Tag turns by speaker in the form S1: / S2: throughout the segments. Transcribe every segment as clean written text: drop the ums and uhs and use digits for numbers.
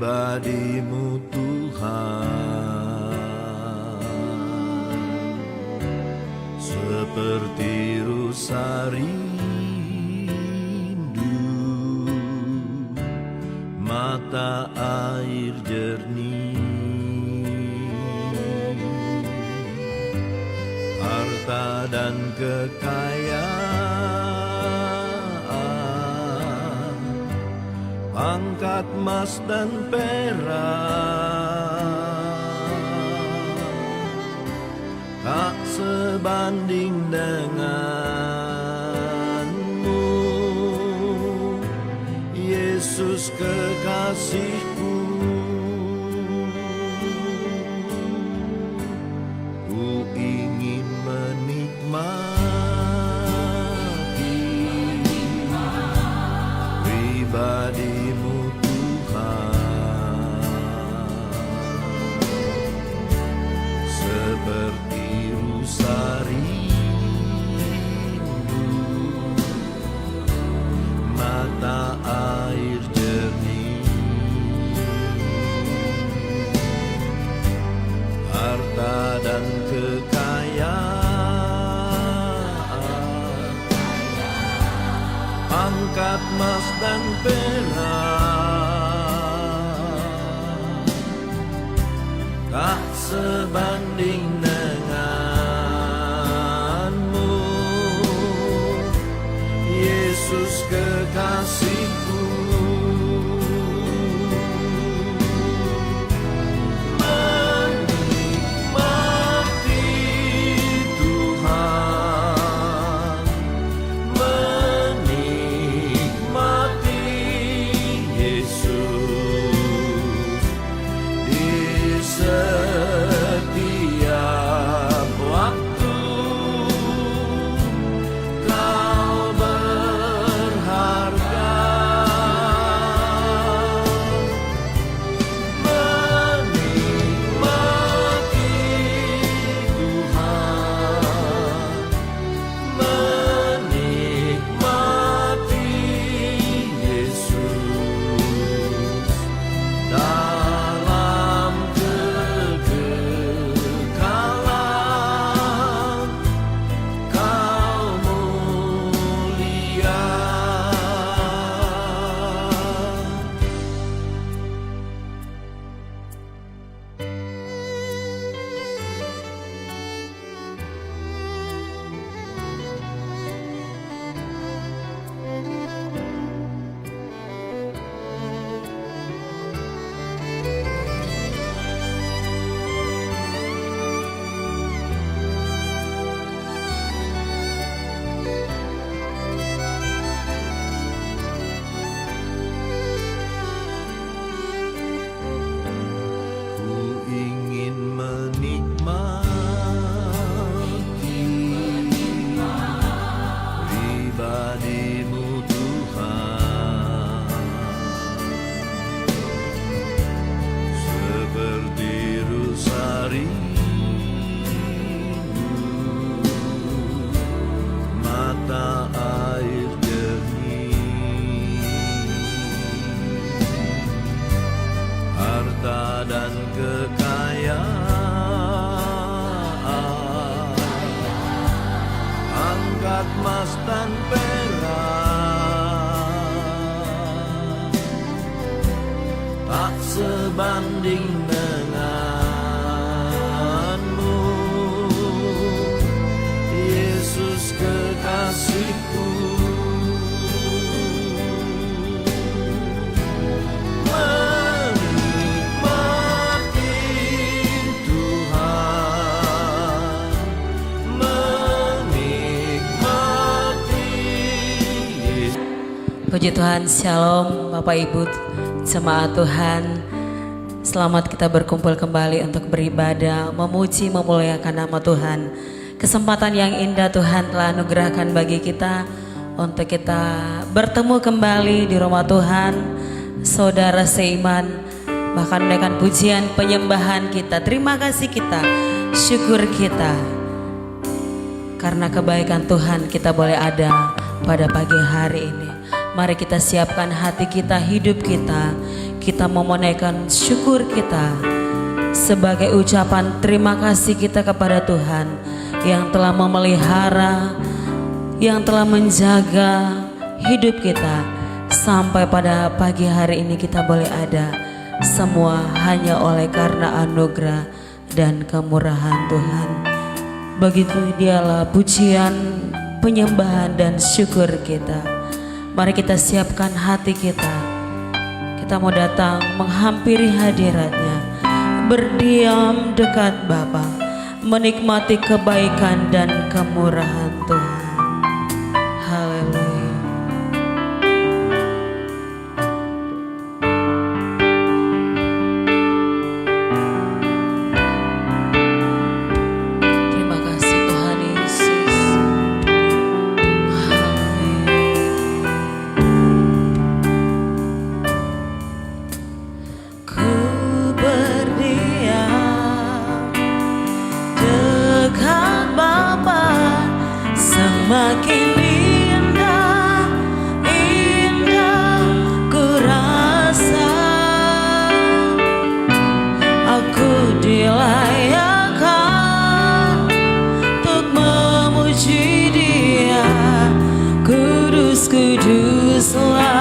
S1: pribadi-Mu Tuhan, seperti rusa rindu mata air jernih, harta dan kekayaan, pangkat emas dan perak tak sebanding denganmu, Yesus kekasihku. Ku ingin menikmati pribadi-Mu Tuhan, seperti rusa rindu mata air jernih, harta dan kekayaan, pangkat emas dan perak tak sebanding denganmu, Yesus kekasihku. Menikmati Tuhan, menikmati Yesus di setiap waktu. Kau berharga, menikmati Tuhan, menikmati Yesus dalam kekekalan. Kau mulia. Ku ingin menikmati pribadi-Mu Tuhan, seperti rusa rindu mata air jernih, harta dan kekayaan, angkat emas dan perak tak sebanding denganmu, Yesus kekasihku. Menikmati Tuhan, menikmati Yesus.
S2: Puji Tuhan, Shalom Bapak Ibu jemaat Tuhan. Selamat kita berkumpul kembali untuk beribadah, memuji, memuliakan nama Tuhan. Kesempatan yang indah Tuhan telah anugerahkan bagi kita untuk kita bertemu kembali di rumah Tuhan, saudara seiman, bahkan menaikkan pujian penyembahan kita. Terima kasih kita, syukur kita, karena kebaikan Tuhan kita boleh ada pada pagi hari ini. Mari kita siapkan hati kita, hidup kita. kita memonekan syukur kita sebagai ucapan terima kasih kita kepada Tuhan yang telah memelihara, yang telah menjaga hidup kita sampai pada pagi hari ini kita boleh ada. Semua hanya oleh karena anugerah dan kemurahan Tuhan. Begitu dialah pujian, penyembahan dan syukur kita. Mari kita siapkan hati kita. Kita mau datang menghampiri hadiratnya, berdiam dekat Bapa, menikmati kebaikan dan kemurahan Tuhan. Haleluya. Terima kasih Tuhan Yesus. Haleluya. Ku berdiam dekat Bapa, semakin indah, indah ku rasa. Aku dilayakkan untuk memuji Dia. Kudus, kuduslah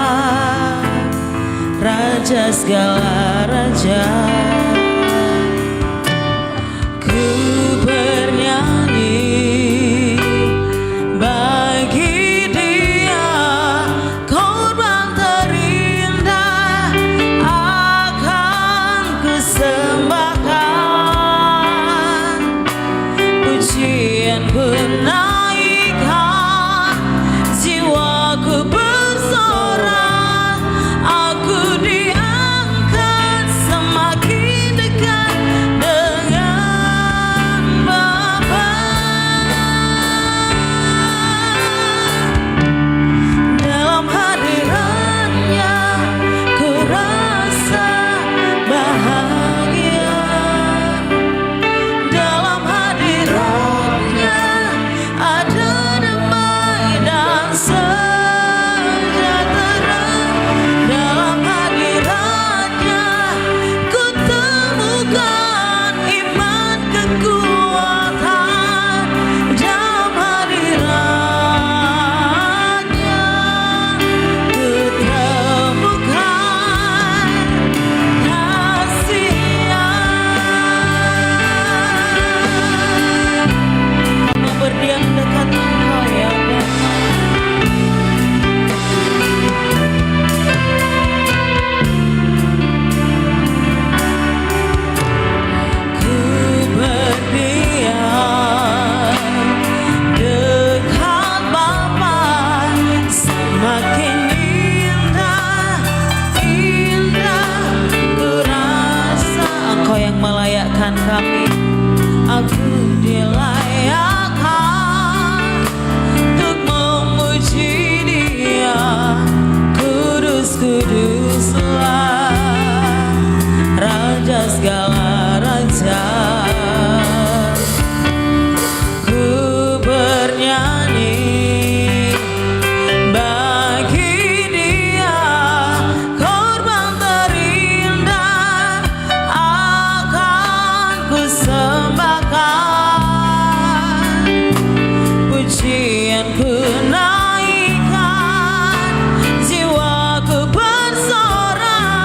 S2: Raja segala raja. Ku bernyanyi bagi Dia, korban terindah akan kusembahkan. Pujian ku naikkan, jiwaku bersorak. Aku diangkat semakin dekat dengan Bapa. Dalam hadiratnya ku rasa bahagia. Dalam hadiratnya ada damai dan sejahtera. Dalam hadiratnya ku temukan iman kekuatan. Dalam hadiratnya ku temukan kasih-Nya. Kami berdiam dekat Engkau ya Bapa. Ku berdiam dekat Bapa, semakin indah, indah ku rasa. Engkau yang melayakkan kami. Aku dilayakkan untuk memuji Dia. Kudus, kuduslah Raja segala raja. Ku bernyanyi bagi Dia, korban terindah akan kusembahkan. Pujian ku naikkan, jiwaku bersorak.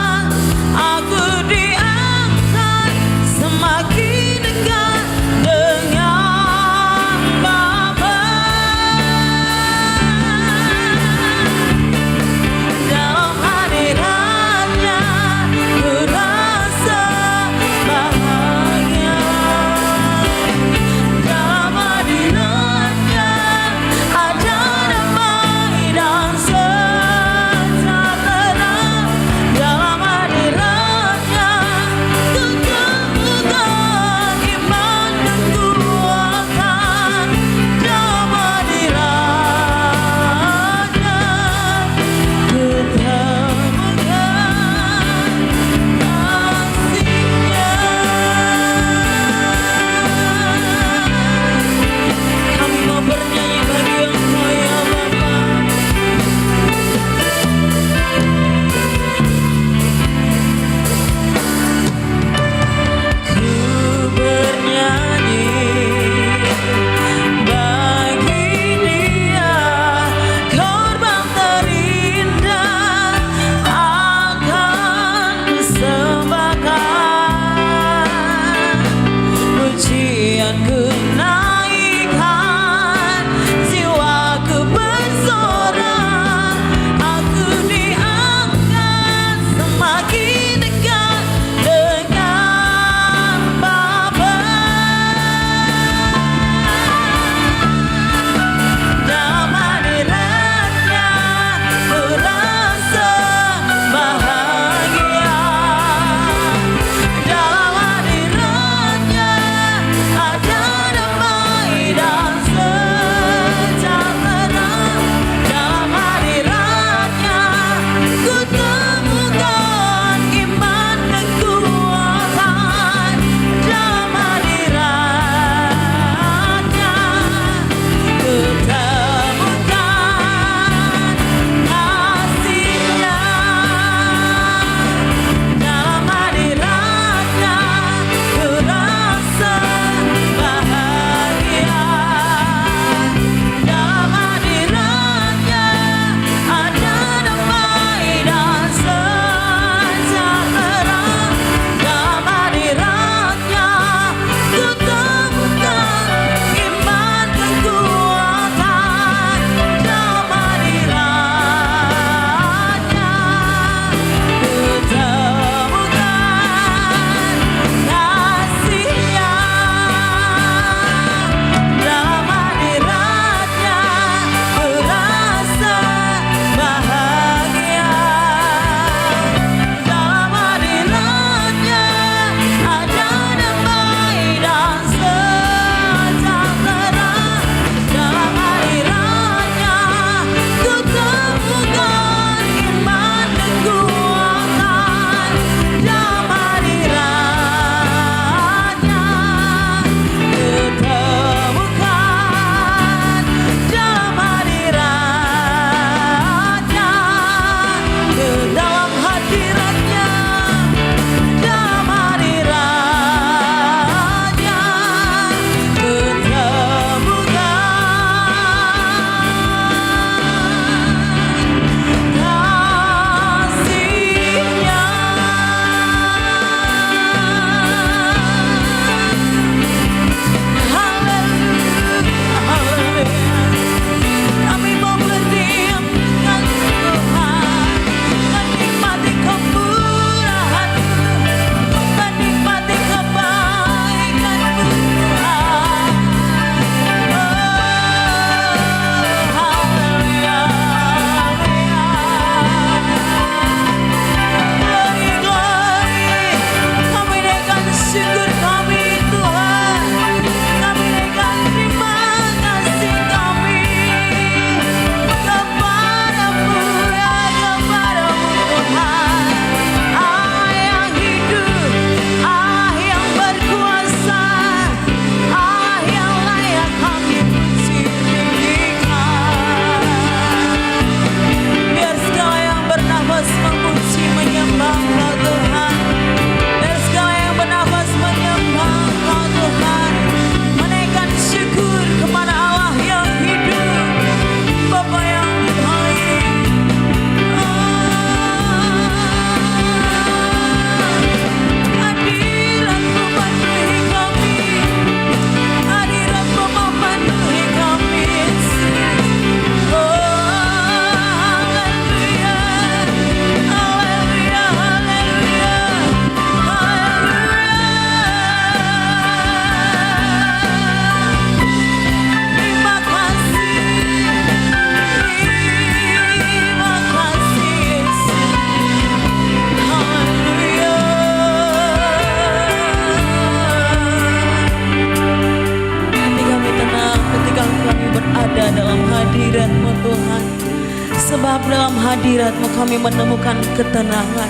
S2: hadirat-Mu kami menemukan ketenangan,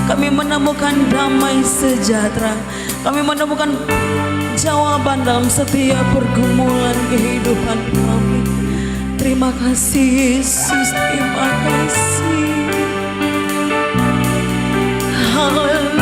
S2: kami menemukan damai sejahtera, kami menemukan jawaban dalam setiap pergumulan kehidupan kami. Terima kasih Yesus, terima kasih. Haleluya.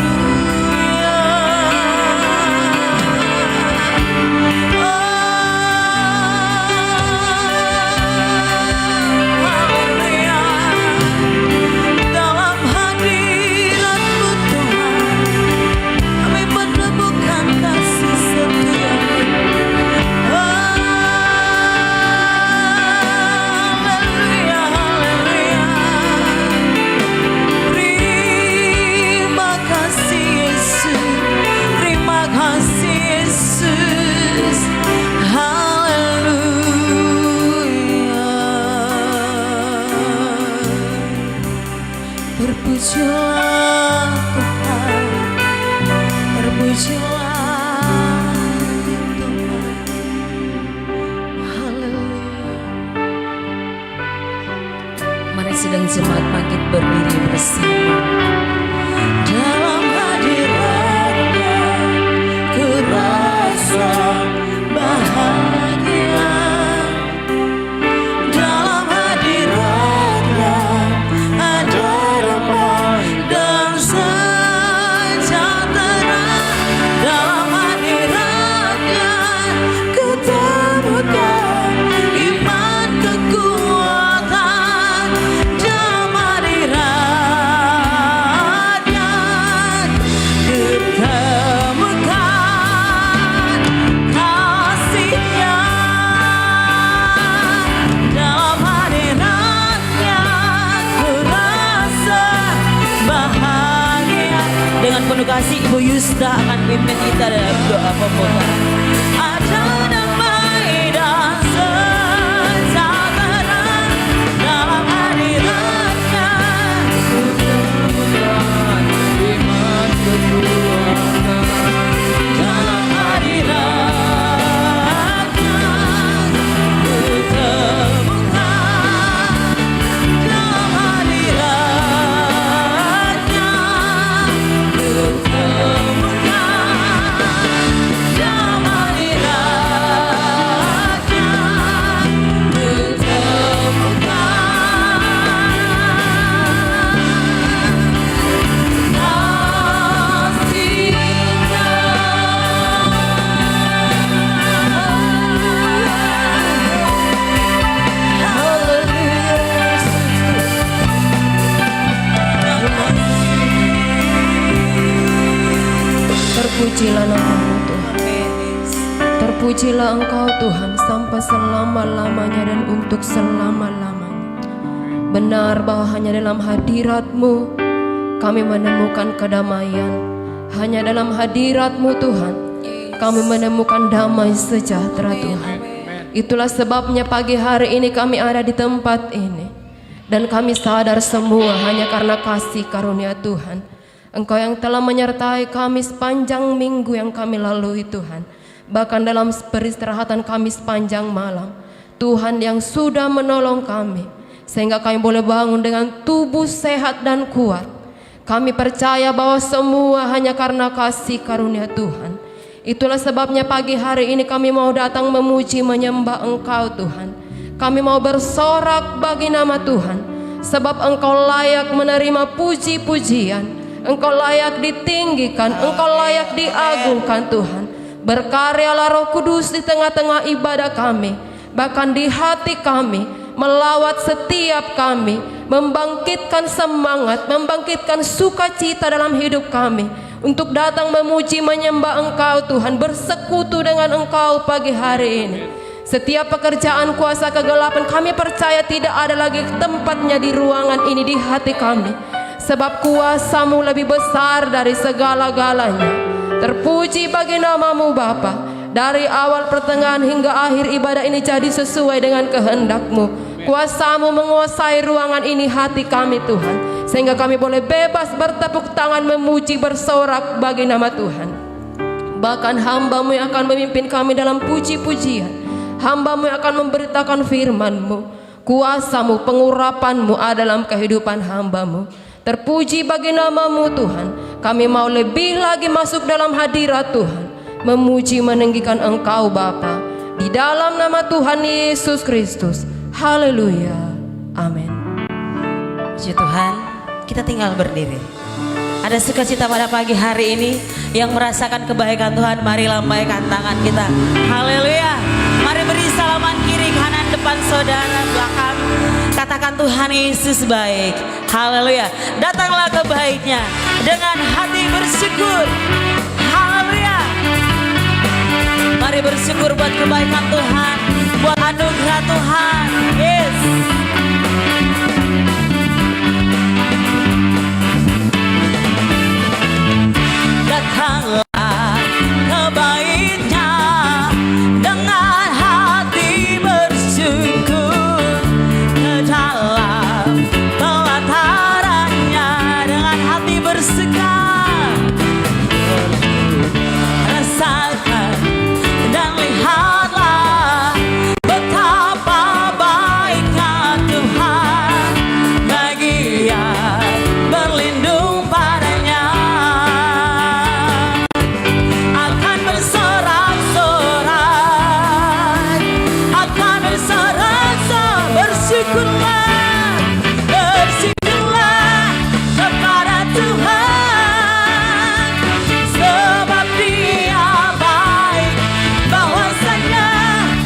S2: Terpujilah Tuhan, terpujilah Tuhan. Haleluya. Mari sedang jemaat bangkit berdiri bersama. Dalam hadirat-Nya ku rasa bahagia. Dalam hadirat-Nya ada damai dan sejahtera. Dalam hadirat-Nya ketemukan iman kekuatan. Dalam hadirat-Nya ketemukan kasih-Nya. Dalam hadirat-Nya ku rasa bahagia. Dengan penuh kasih Ibu Yusda akan pimpin kita dalam doa pembukaan. Ada damai dan sejahtera dalam hadirat-Nya. Ketemukan iman kekuatan. Dalam hadirat-Nya ketemukan. Dalam hadirat-Nya ketemukan. Dalam hadirat-Nya
S3: Terpujilah namamu Tuhan. Terpujilah Engkau Tuhan sampai selama-lamanya dan untuk selama-lamanya. Benar bahwa hanya dalam hadirat-Mu kami menemukan kedamaian. Hanya dalam hadirat-Mu Tuhan kami menemukan damai sejahtera Tuhan. Itulah sebabnya pagi hari ini kami ada di tempat ini. Dan kami sadar semua hanya karena kasih karunia Tuhan. Engkau yang telah menyertai kami sepanjang minggu yang kami lalui Tuhan. Bahkan dalam peristirahatan kami sepanjang malam, Tuhan yang sudah menolong kami sehingga kami boleh bangun dengan tubuh sehat dan kuat. Kami percaya bahwa semua hanya karena kasih karunia Tuhan. Itulah sebabnya pagi hari ini kami mau datang memuji menyembah Engkau Tuhan. Kami mau bersorak bagi nama Tuhan, sebab Engkau layak menerima puji-pujian. Engkau layak ditinggikan, Engkau layak diagungkan Tuhan. Berkaryalah Roh Kudus di tengah-tengah ibadah kami, bahkan di hati kami, melawat setiap kami, membangkitkan semangat, membangkitkan sukacita dalam hidup kami, untuk datang memuji menyembah Engkau Tuhan, bersekutu dengan Engkau pagi hari ini. Setiap pekerjaan kuasa kegelapan kami percaya tidak ada lagi tempatnya di ruangan ini, di hati kami. Sebab kuasa-Mu lebih besar dari segala-galanya. Terpuji bagi nama-Mu Bapa. Dari awal pertengahan hingga akhir ibadah ini jadi sesuai dengan kehendak-Mu. Kuasa-Mu menguasai ruangan ini, hati kami Tuhan, sehingga kami boleh bebas bertepuk tangan memuji bersorak bagi nama Tuhan. Bahkan hamba-Mu yang akan memimpin kami dalam puji-pujian, hamba-Mu yang akan memberitakan firman-Mu. kuasa-Mu, pengurapan-Mu ada dalam kehidupan hamba-Mu. Terpuji bagi nama-Mu Tuhan. Kami mau lebih lagi masuk dalam hadirat Tuhan, memuji meninggikan Engkau Bapa, di dalam nama Tuhan Yesus Kristus. Haleluya. Amin.
S2: Puji Tuhan, kita tinggal berdiri. Ada sukacita pada pagi hari ini yang merasakan kebaikan Tuhan, mari lambaikan tangan kita. Haleluya. Mari beri salaman kiri kanan depan saudara belakang. Katakan Tuhan Yesus baik. Haleluya. Datanglah kebaiknya dengan hati bersyukur. Haleluya. Mari bersyukur buat kebaikan Tuhan, buat anugerah Tuhan. Yes. Datanglah kebaiknya dengan hati bersyukur, ke dalam pelatarannya dengan hati bersegar. Rasakan dan lihatlah betapa baiknya Tuhan bagi yang berlindung padanya. Akan bersorak-sorai, akan bersorak-sorai, bersyukurlah, bersyukurlah kepada Tuhan, sebab Dia baik, bahwasanya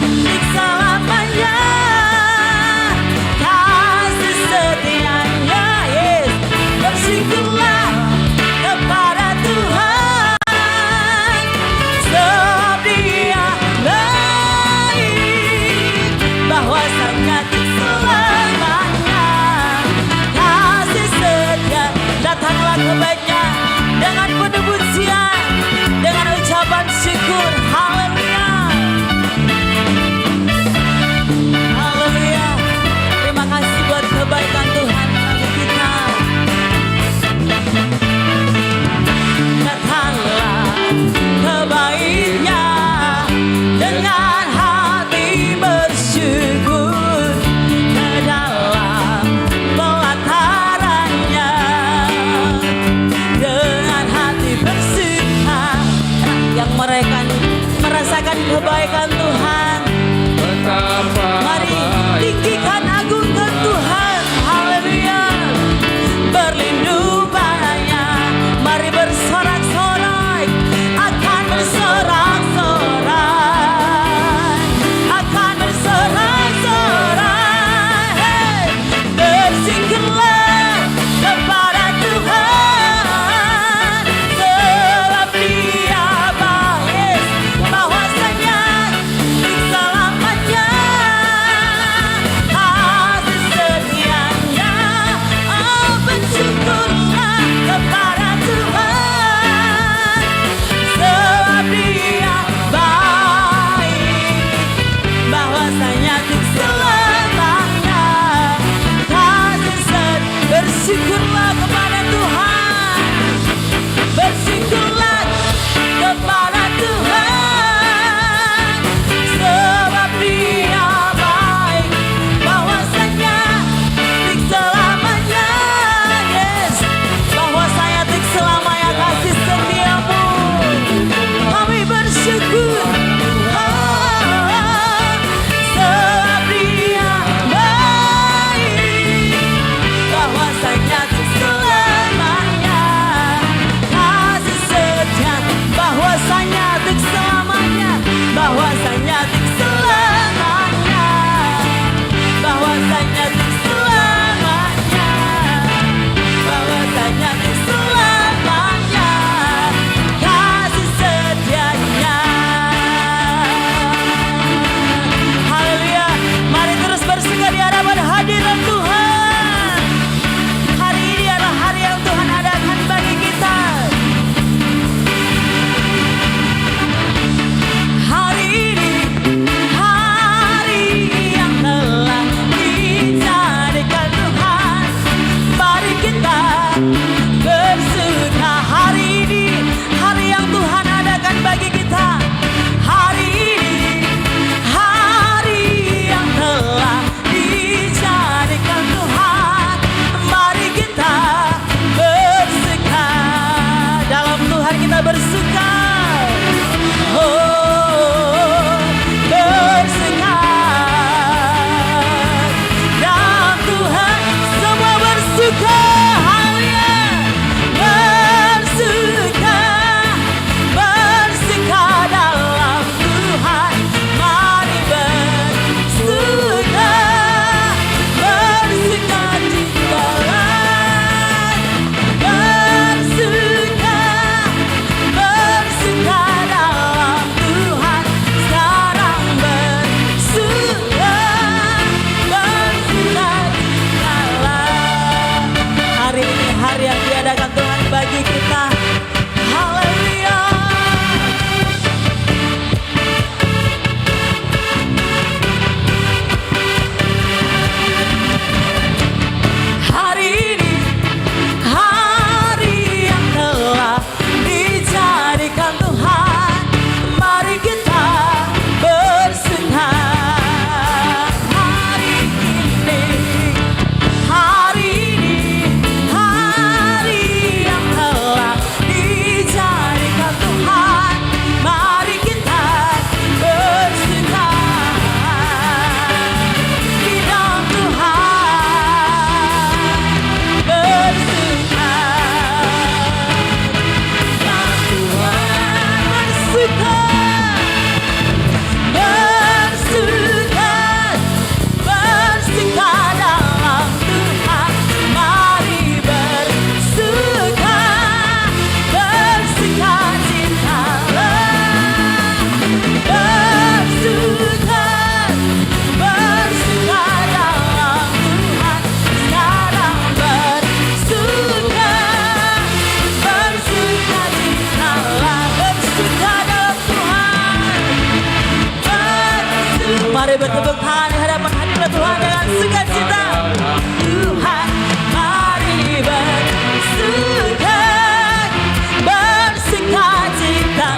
S2: di selamanya kasih setianya. Yes, bersyukurlah kepada Tuhan, sebab Dia baik, bahwasanya di selamanya kasih setia. Datanglah kebaiknya dengan penuh pujian, dengan ucapan syukur. Haleluya. Haleluya. Terima kasih buat kebaikan Tuhan bagi kita. Datanglah kebaiknya dengan hati bersyukur, ke dalam pelatarannya dengan hati bersuka. Yang mereka merasakan kebaikan Tuhan,
S1: Betapa
S2: mari
S1: baik
S2: tinggikan agungkan Tuhan. Haleluya. Berlindung padanya, mari bersorak-sorai, akan bersorak-sorai, akan bersorak-sorai. Hey, bersyukurlah kepada Tuhan, sebab Dia baik, bahwasanya di selamanya kasih setianya. Oh, bersyukurlah kepada Tuhan, sebab Dia baik, bahwasanya di selamanya kasih setianya. Bersyukurlah kepada Tuhan, bersyukurlah kepada Tuhan, sebab Dia baik, bahwasanya di selamanya. Yes, bahwasanya di selamanya kasih setiamu. Kami bersyukur, sebab Dia baik, bahwasanya di selamanya kasih setiamu. bertepuk tangan di hadapan hadirat Tuhan dengan sukacita. Tuhan, mari bersuka, bersukacita.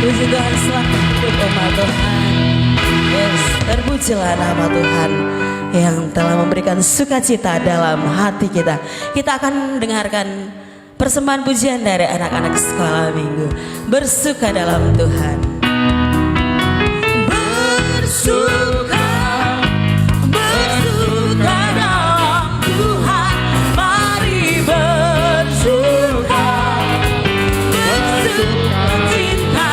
S2: Puji Tuhan, selamat hidup umat Tuhan. Yes, terpujilah nama Tuhan yang telah memberikan sukacita dalam hati kita. Kita akan mendengarkan persembahan pujian dari anak-anak sekolah minggu. Bersuka dalam Tuhan. Bersuka, bersuka dalam Tuhan. Mari bersuka, bersuka cinta.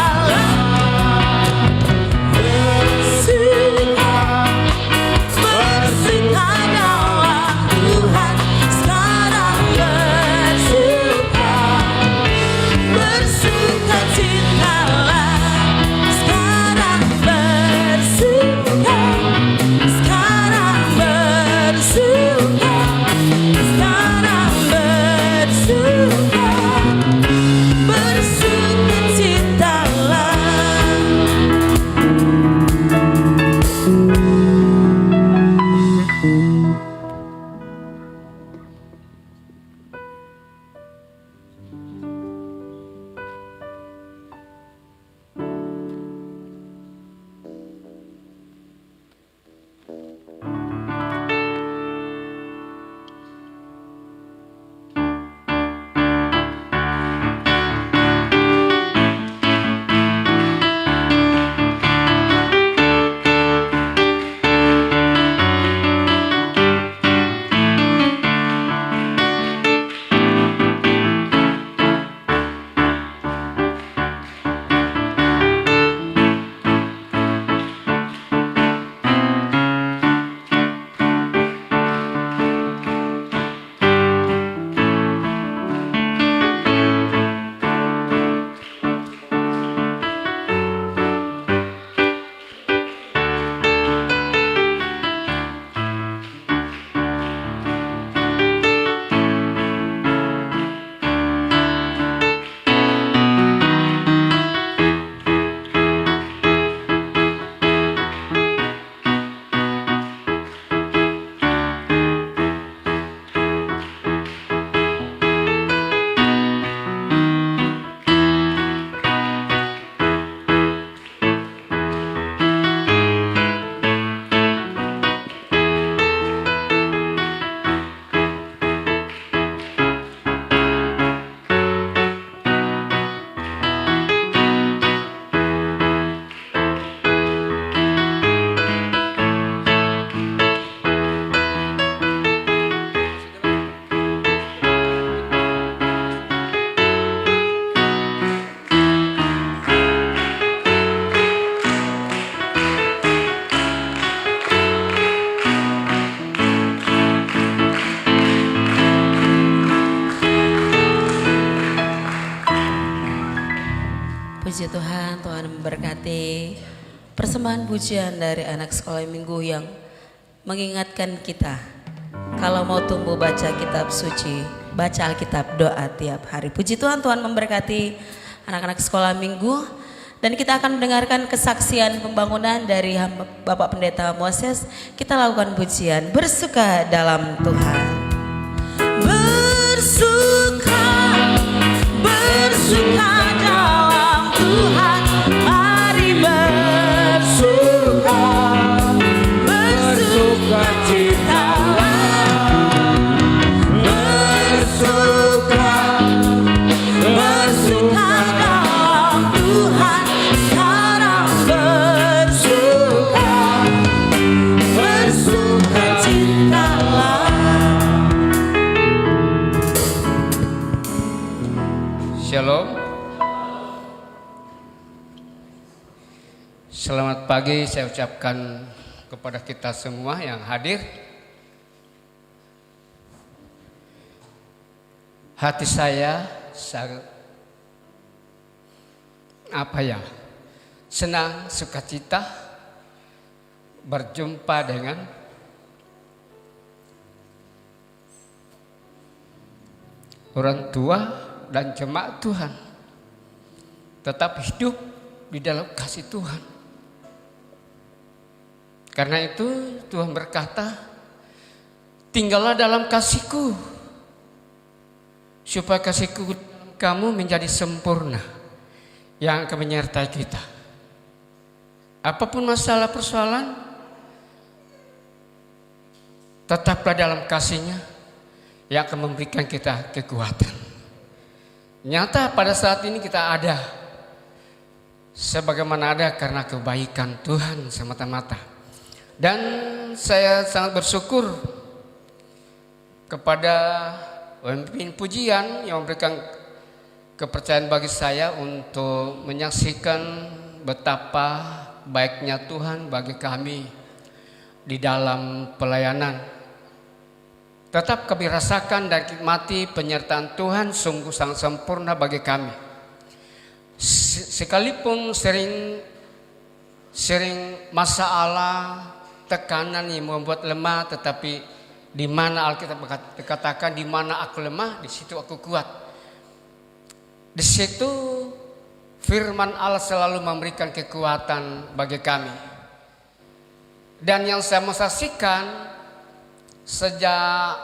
S2: Puji Tuhan, Tuhan memberkati persembahan pujian dari anak sekolah minggu yang mengingatkan kita kalau mau tumbuh baca kitab suci, baca Alkitab, doa tiap hari. Puji Tuhan, Tuhan memberkati anak-anak sekolah minggu. Dan kita akan mendengarkan kesaksian pembangunan dari Bapak Pendeta Moses. Kita lakukan pujian bersuka dalam Tuhan. Bersuka bersuka, bersuka dalam Tuhan. Mari bersuka, bersuka cita, bersuka, bersuka dalam Tuhan. Sekarang bersuka, bersuka citalah.
S1: Shalom. Selamat pagi saya ucapkan kepada kita semua yang hadir. Hati saya sangat senang, sukacita berjumpa dengan orang tua dan jemaat Tuhan, tetap hidup di dalam kasih Tuhan. Karena itu Tuhan berkata, tinggallah dalam kasihku, supaya kasihku dalam kamu menjadi sempurna, yang akan menyertai kita. Apapun masalah persoalan, tetaplah dalam kasihnya yang akan memberikan kita kekuatan. Nyata pada saat ini kita ada sebagaimana ada karena kebaikan Tuhan semata-mata. Dan saya sangat bersyukur kepada pemimpin pujian yang memberikan kepercayaan bagi saya untuk menyaksikan betapa baiknya Tuhan bagi kami di dalam pelayanan. Tetap kami rasakan dan nikmati penyertaan Tuhan sungguh sangat sempurna bagi kami. Sekalipun sering masalah, tekanan yang membuat lemah, tetapi di mana Alkitab katakan di mana aku lemah, di situ aku kuat. Di situ firman Allah selalu memberikan kekuatan bagi kami. Dan yang saya mau saksikan sejak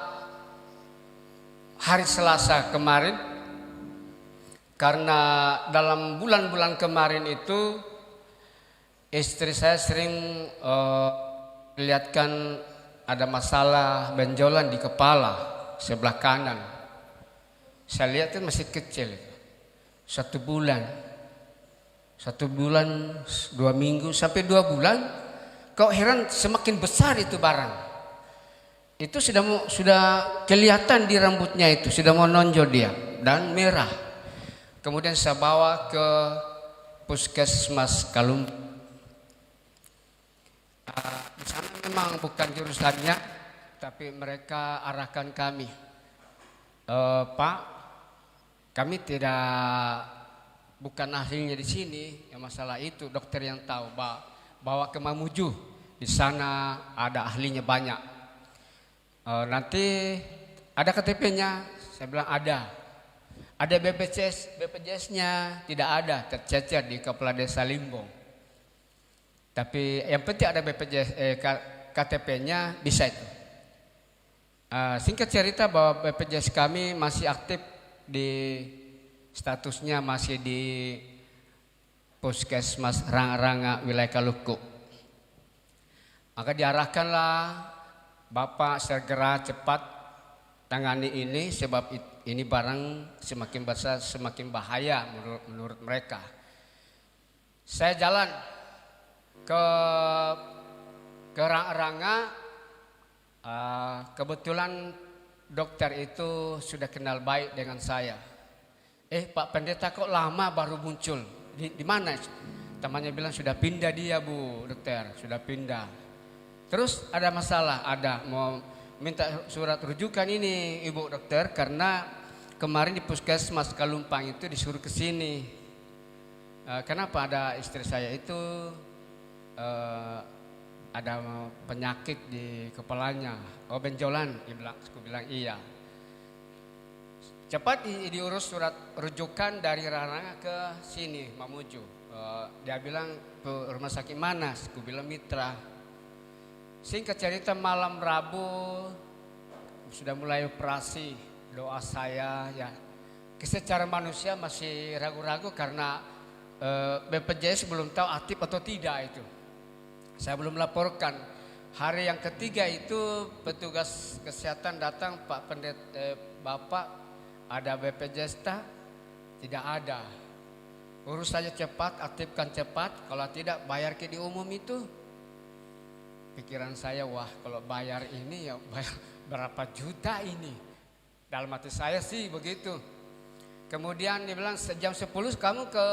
S1: hari Selasa kemarin, karena dalam bulan-bulan kemarin itu istri saya sering melihatkan ada masalah benjolan di kepala sebelah kanan. Saya lihat kan masih kecil, 1 bulan, 2 minggu sampai 2 bulan. Kok heran semakin besar itu barang. Itu sudah kelihatan di rambutnya, itu sudah mau nonjol dia dan merah. Kemudian saya bawa ke Puskesmas Kalum. Di sana memang bukan jurusannya, tapi mereka arahkan kami, Pak, kami bukan ahlinya di sini, yang masalah itu dokter yang tahu. Bawa ke Mamuju, di sana ada ahlinya banyak. Nanti ada KTP-nya, saya bilang ada. Ada BPJS-nya tidak ada, tercecer di Kepala Desa Limbong. Tapi yang penting ada KTP-nya, bisa itu. Singkat cerita bahwa BPJS kami masih aktif, di statusnya masih di Puskesmas Ranga-Ranga wilayah Kaluku. Maka diarahkanlah Bapak segera cepat tangani ini, sebab ini barang semakin besar semakin bahaya menurut mereka. Saya jalan ke Ranga-Ranga, kebetulan dokter itu sudah kenal baik dengan saya. Pak Pendeta kok lama baru muncul? Di mana? Temannya bilang sudah pindah dia, Bu dokter, sudah pindah. Terus ada masalah, mau minta surat rujukan ini Ibu dokter, karena kemarin di Puskesmas Kalumpang itu disuruh ke sini. Kenapa? Ada istri saya itu ada penyakit di kepalanya, benjolan. Aku bilang iya. Cepat diurus surat rujukan dari Ranga ke sini, Mamuju. Dia bilang ke rumah sakit mana? Aku bilang Mitra. Singkat cerita malam Rabu sudah mulai operasi doa saya ya. Secara manusia masih ragu-ragu karena BPJS belum tahu aktif atau tidak itu. Saya belum laporkan. Hari yang ketiga itu petugas kesehatan datang, Pak Pendeta, Bapak ada BPJS tidak ada. Urus saja cepat, aktifkan cepat. Kalau tidak bayar ke di umum itu. Pikiran saya, wah kalau bayar ini ya bayar berapa juta ini. Dalam hati saya sih begitu. Kemudian dia bilang jam 10 kamu ke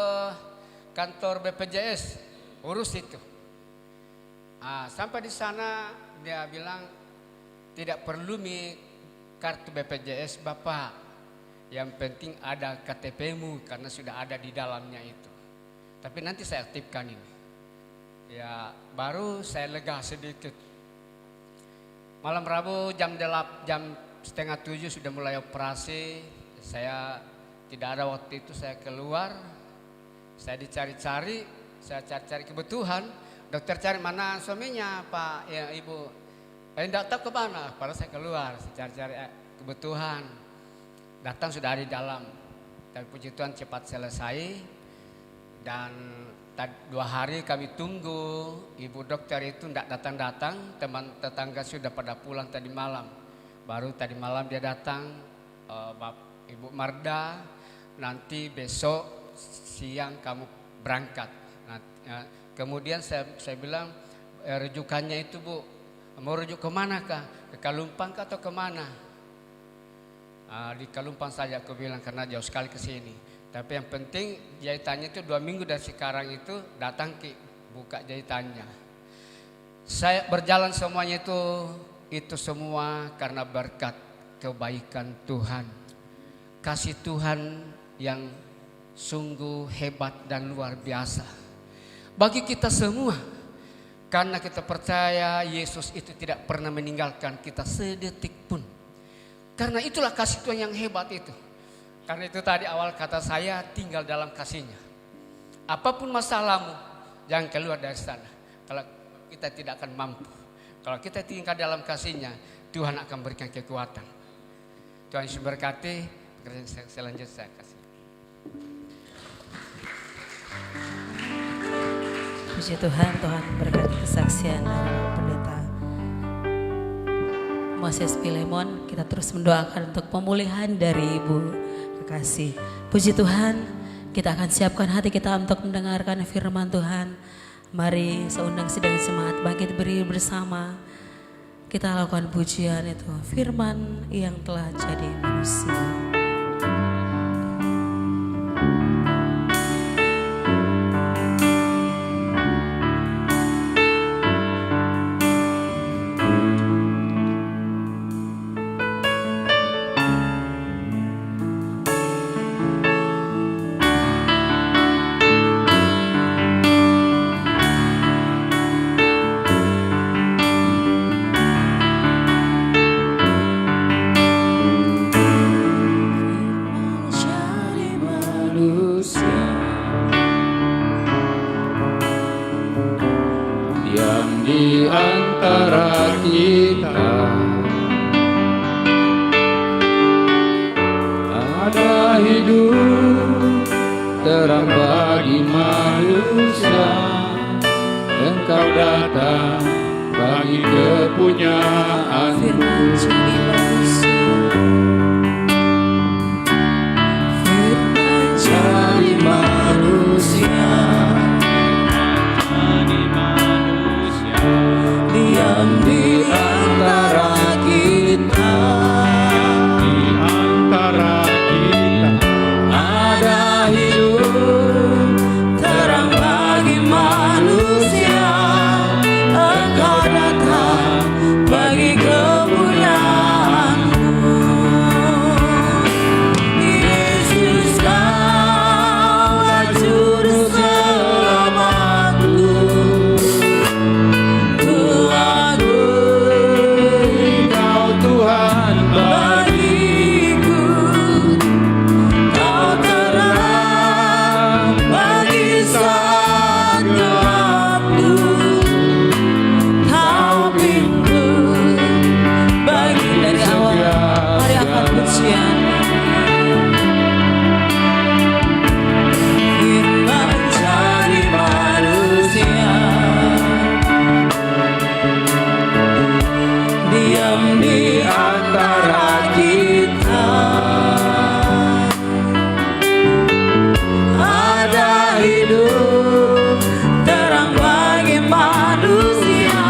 S1: kantor BPJS urus itu. Sampai di sana dia bilang tidak perlu kartu BPJS Bapak. Yang penting ada KTP-mu karena sudah ada di dalamnya itu. Tapi nanti saya aktifkan ini. Ya baru saya lega sedikit. Malam Rabu jam 6:30 sudah mulai operasi. Saya tidak ada waktu itu, saya keluar, saya dicari-cari, saya cari-cari kebutuhan. Dokter cari mana suaminya Pak, ya Ibu. Tidak tahu ke mana, padahal saya keluar, saya cari-cari kebutuhan. Datang sudah ada di dalam, tapi puji Tuhan cepat selesai. Dan 2 hari kami tunggu, Ibu dokter itu tidak datang-datang, teman tetangga sudah pada pulang tadi malam. Baru tadi malam dia datang, Ibu Marda, nanti besok siang kamu berangkat. Kemudian saya bilang rujukannya itu Bu, mau rujuk kemana kah? Ke Kalumpang kah atau kemana? Di Kalumpang saja aku bilang karena jauh sekali ke sini. Tapi yang penting jahitannya itu 2 minggu dari sekarang itu datang ke buka jahitannya. Saya berjalan semuanya itu semua karena berkat kebaikan Tuhan. Kasih Tuhan yang sungguh hebat dan luar biasa bagi kita semua, karena kita percaya Yesus itu tidak pernah meninggalkan kita sedetik pun. Karena itulah kasih Tuhan yang hebat itu. Karena itu tadi awal kata saya, tinggal dalam kasih-Nya. Apapun masalahmu, jangan keluar dari sana. Kalau kita tidak akan mampu. Kalau kita tinggal dalam kasih-Nya, Tuhan akan berikan kekuatan. Tuhan Yesus berkati. Selanjutnya saya kasih.
S2: Puji Tuhan, Tuhan berkati kesaksian dari Pendeta Moses Pilemon. Kita terus mendoakan untuk pemulihan dari Ibu kekasih. Puji Tuhan, kita akan siapkan hati kita untuk mendengarkan firman Tuhan. Mari seundang sidang jemaat bangkit berdiri bersama. Kita lakukan pujian itu, firman yang telah jadi manusia.
S4: Di antara kita ada hidup terang bagi manusia. Engkau datang bagi kepunyaan-Mu. Firman jadi manusia. Diam di antara kita, ada hidup terang bagi manusia. Engkau datang bagi kepunyaan. antara kita. Ada hidup terang bagi manusia,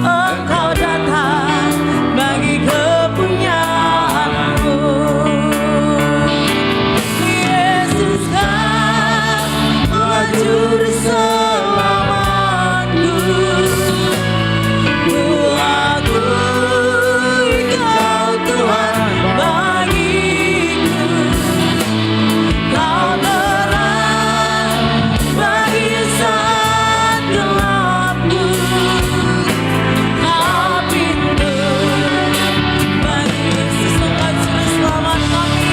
S4: Engkau datang bagi kepunyaanmu. Yesus Kau juru selamatku, ku akui Kau Tuhan bagiku. Kau terang bagi saat gelapku, Kau pintu bagi sesungguh juru selamat kami.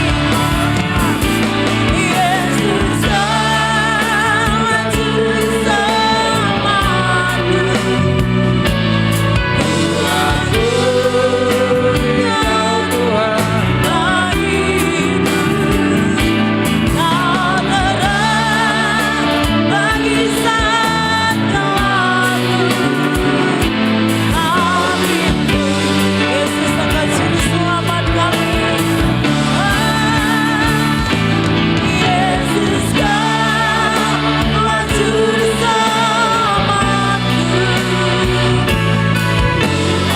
S4: Yesus Kau juru selamatku, ku akui Kau Tuhan bagiku. Kau terang bagi saat gelapku, Kau pintu. Yesus Engkau juru selamat kami. Yesus Kau juru selamatku,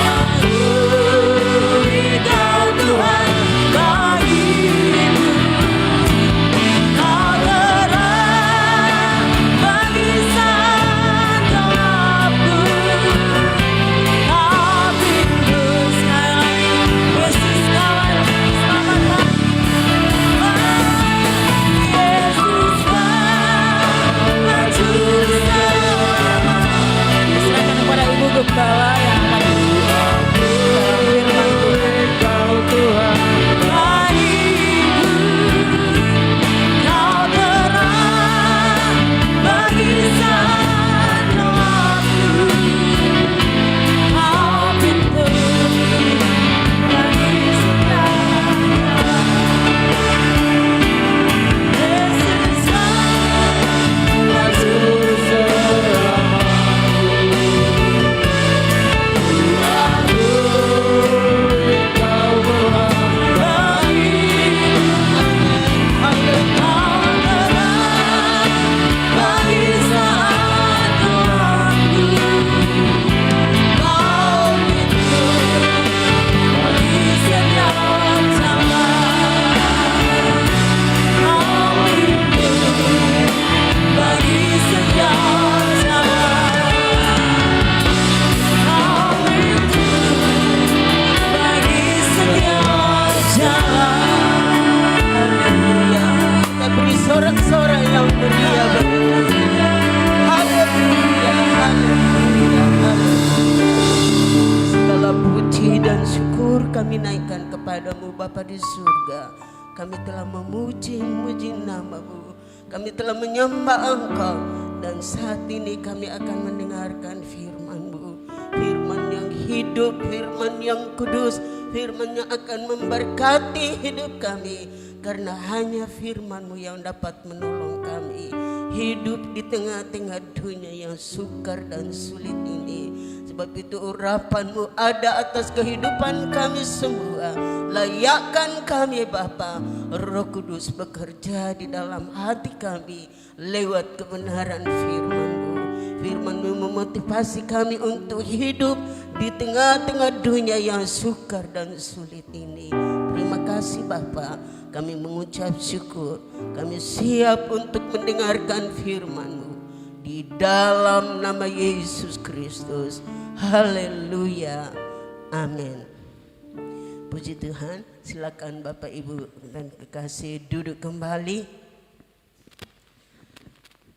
S4: akui Kau Tuhan bagiku. Kau terang bagi saat gelapku, Kau pintu. Sekali lagi, Yesus Kau selamat kami. Yesus Kau juru selamat. Diserahkan kepada Ibu Gembala yang akan firman Tuhan. Kau Tuhan bagiku, Kau terang bagi saat gelapku, Kau pintu bagi setiap jalan. Yesus Kau juru selamatku, akui Kau Tuhan bagiku. Kau terang bagi saat gelapku, Kau pintu bagi setiap jalan. Kau pintu bagi setiap jalan. Kau pintu bagi setiap jalan. Haleluya. Kita beri sorak-sorak yang meriah bagi Tuhan. Haleluya, haleluya, haleluya. Segala puji dan syukur kami naikkan kepadamu Bapa di surga. Kami telah memuji-muji nama-Mu. Kami telah menyembah Engkau. Dan saat ini kami akan mendengarkan firman-Mu. Firman yang hidup, firman yang kudus, firman yang akan memberkati hidup kami. Karena hanya firman-Mu yang dapat menolong kami hidup di tengah-tengah dunia yang sukar dan sulit ini. Sebab itu urapan-Mu ada atas kehidupan kami semua. Layakkan kami Bapa, Roh Kudus bekerja di dalam hati kami lewat kebenaran firman-Mu. Firman-Mu memotivasi kami untuk hidup di tengah-tengah dunia yang sukar dan sulit ini. Terima kasih Bapa, kami mengucap syukur. Kami siap untuk mendengarkan firman-Mu di dalam nama Yesus Kristus. Haleluya, amin. Puji Tuhan. Silakan Bapak Ibu dan kekasih duduk kembali.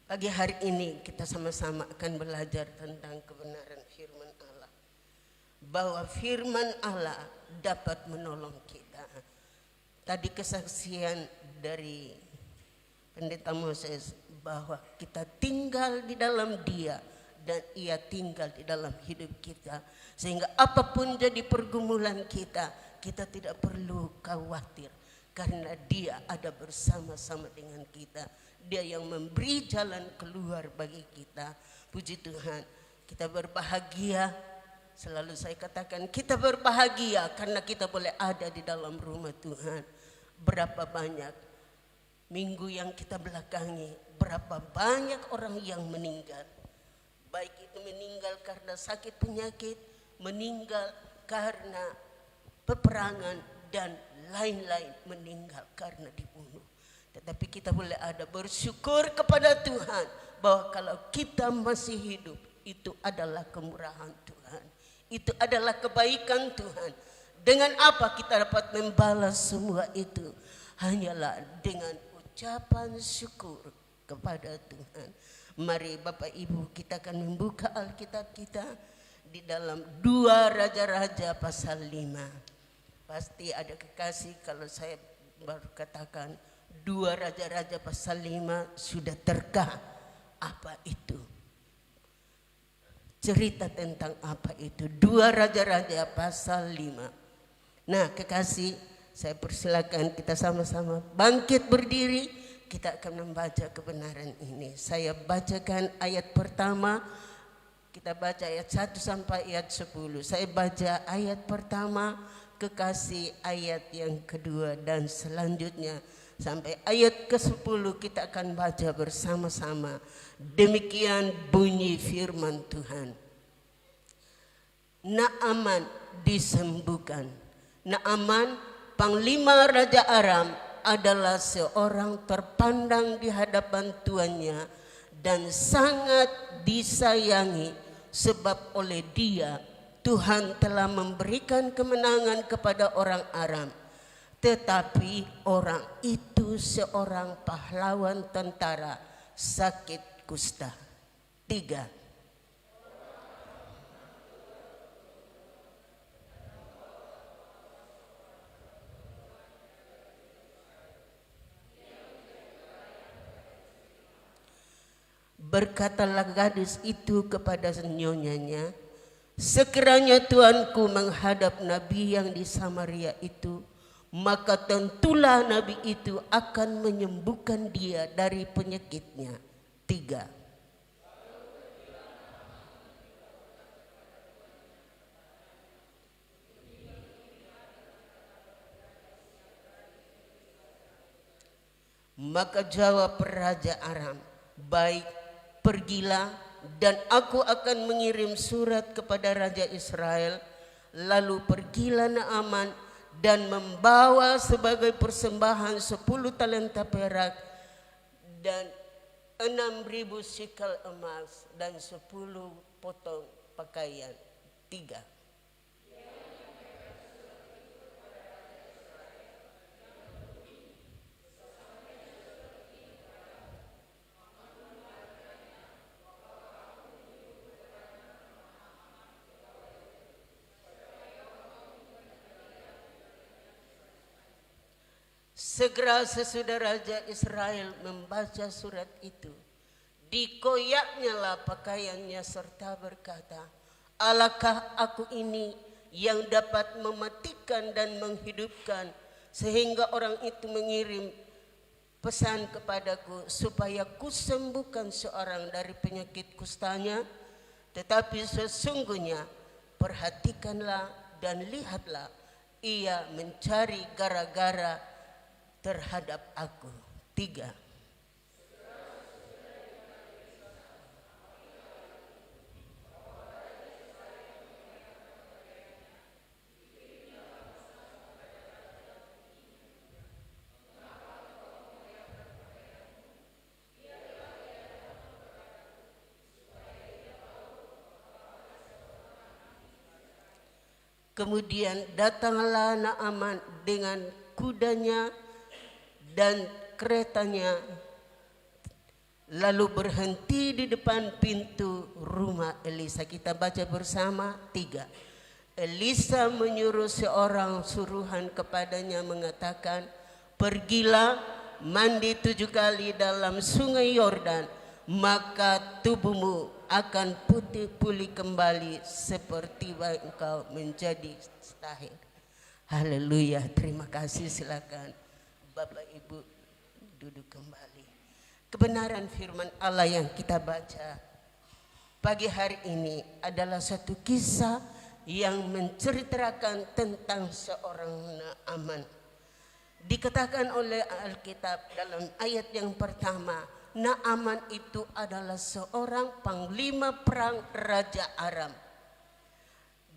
S4: Pagi hari ini kita sama-sama akan belajar tentang kebenaran firman Allah. Bahwa firman Allah dapat menolong kita. Tadi kesaksian dari Pendeta Moses bahwa kita tinggal di dalam Dia dan Ia tinggal di dalam hidup kita. Sehingga apapun jadi pergumulan kita, kita tidak perlu khawatir. Karena Dia ada bersama-sama dengan kita. Dia yang memberi jalan keluar bagi kita. Puji Tuhan, kita berbahagia Selalu saya katakan kita berbahagia karena kita boleh ada di dalam rumah Tuhan. Berapa banyak minggu yang kita belakangi, berapa banyak orang yang meninggal. Baik itu meninggal karena sakit penyakit, meninggal karena peperangan, dan lain-lain, meninggal karena dibunuh. Tetapi kita boleh ada bersyukur kepada Tuhan bahwa kalau kita masih hidup, itu adalah kemurahan Tuhan. Itu adalah kebaikan Tuhan. Dengan apa kita dapat membalas semua itu? Hanyalah dengan ucapan syukur kepada Tuhan. Mari Bapak Ibu, kita akan membuka Alkitab kita di dalam 2 Raja-Raja pasal 5. Pasti ada kekasih kalau saya baru katakan 2 Raja-Raja pasal 5 sudah terkah. Apa itu? Cerita tentang apa itu? 2 Raja-Raja pasal 5. Nah kekasih, saya persilakan kita sama-sama bangkit berdiri. Kita akan membaca kebenaran ini. Saya bacakan ayat pertama. Kita baca ayat 1 sampai ayat 10. Saya baca ayat pertama, kekasih ayat yang kedua, dan selanjutnya sampai ayat ke-10 kita akan baca bersama-sama. Demikian bunyi firman Tuhan. Naaman disembuhkan. Naaman, panglima Raja Aram, adalah seorang terpandang di hadapan tuannya dan sangat disayangi, sebab oleh dia Tuhan telah memberikan kemenangan kepada orang Aram. Tetapi orang itu seorang pahlawan tentara sakit kusta. 3. Berkatalah gadis itu kepada nyonyanya, sekiranya tuanku menghadap nabi yang di Samaria itu, maka tentulah nabi itu akan menyembuhkan dia dari penyakitnya. 3. Maka jawab Raja Aram, baik, pergilah, dan aku akan mengirim surat kepada Raja Israel. Lalu pergilah Naaman dan membawa sebagai persembahan 10 talenta perak dan 6.000 shekel emas dan 10 potong pakaian. 3. Segera sesudah Raja Israel membaca surat itu, dikoyaknyalah pakaiannya serta berkata, alakah aku ini yang dapat mematikan dan menghidupkan, sehingga orang itu mengirim pesan kepadaku supaya kusembuhkan seorang dari penyakit kustanya. Tetapi sesungguhnya perhatikanlah dan lihatlah, ia mencari gara-gara terhadap aku. 3. Kemudian datanglah Naaman dengan kudanya dan keretanya, lalu berhenti di depan pintu rumah Elisa. Kita baca bersama. 3. Elisa menyuruh seorang suruhan kepadanya mengatakan, pergilah, mandi 7 kali dalam sungai Yordan, maka tubuhmu akan putih pulih kembali seperti engkau menjadi tahir. Haleluya, terima kasih. Silakan Bapak Ibu duduk kembali. Kebenaran firman Allah yang kita baca pagi hari ini adalah satu kisah yang menceritakan tentang seorang Naaman. Dikatakan oleh Alkitab dalam ayat yang pertama, Naaman itu adalah seorang panglima perang Raja Aram.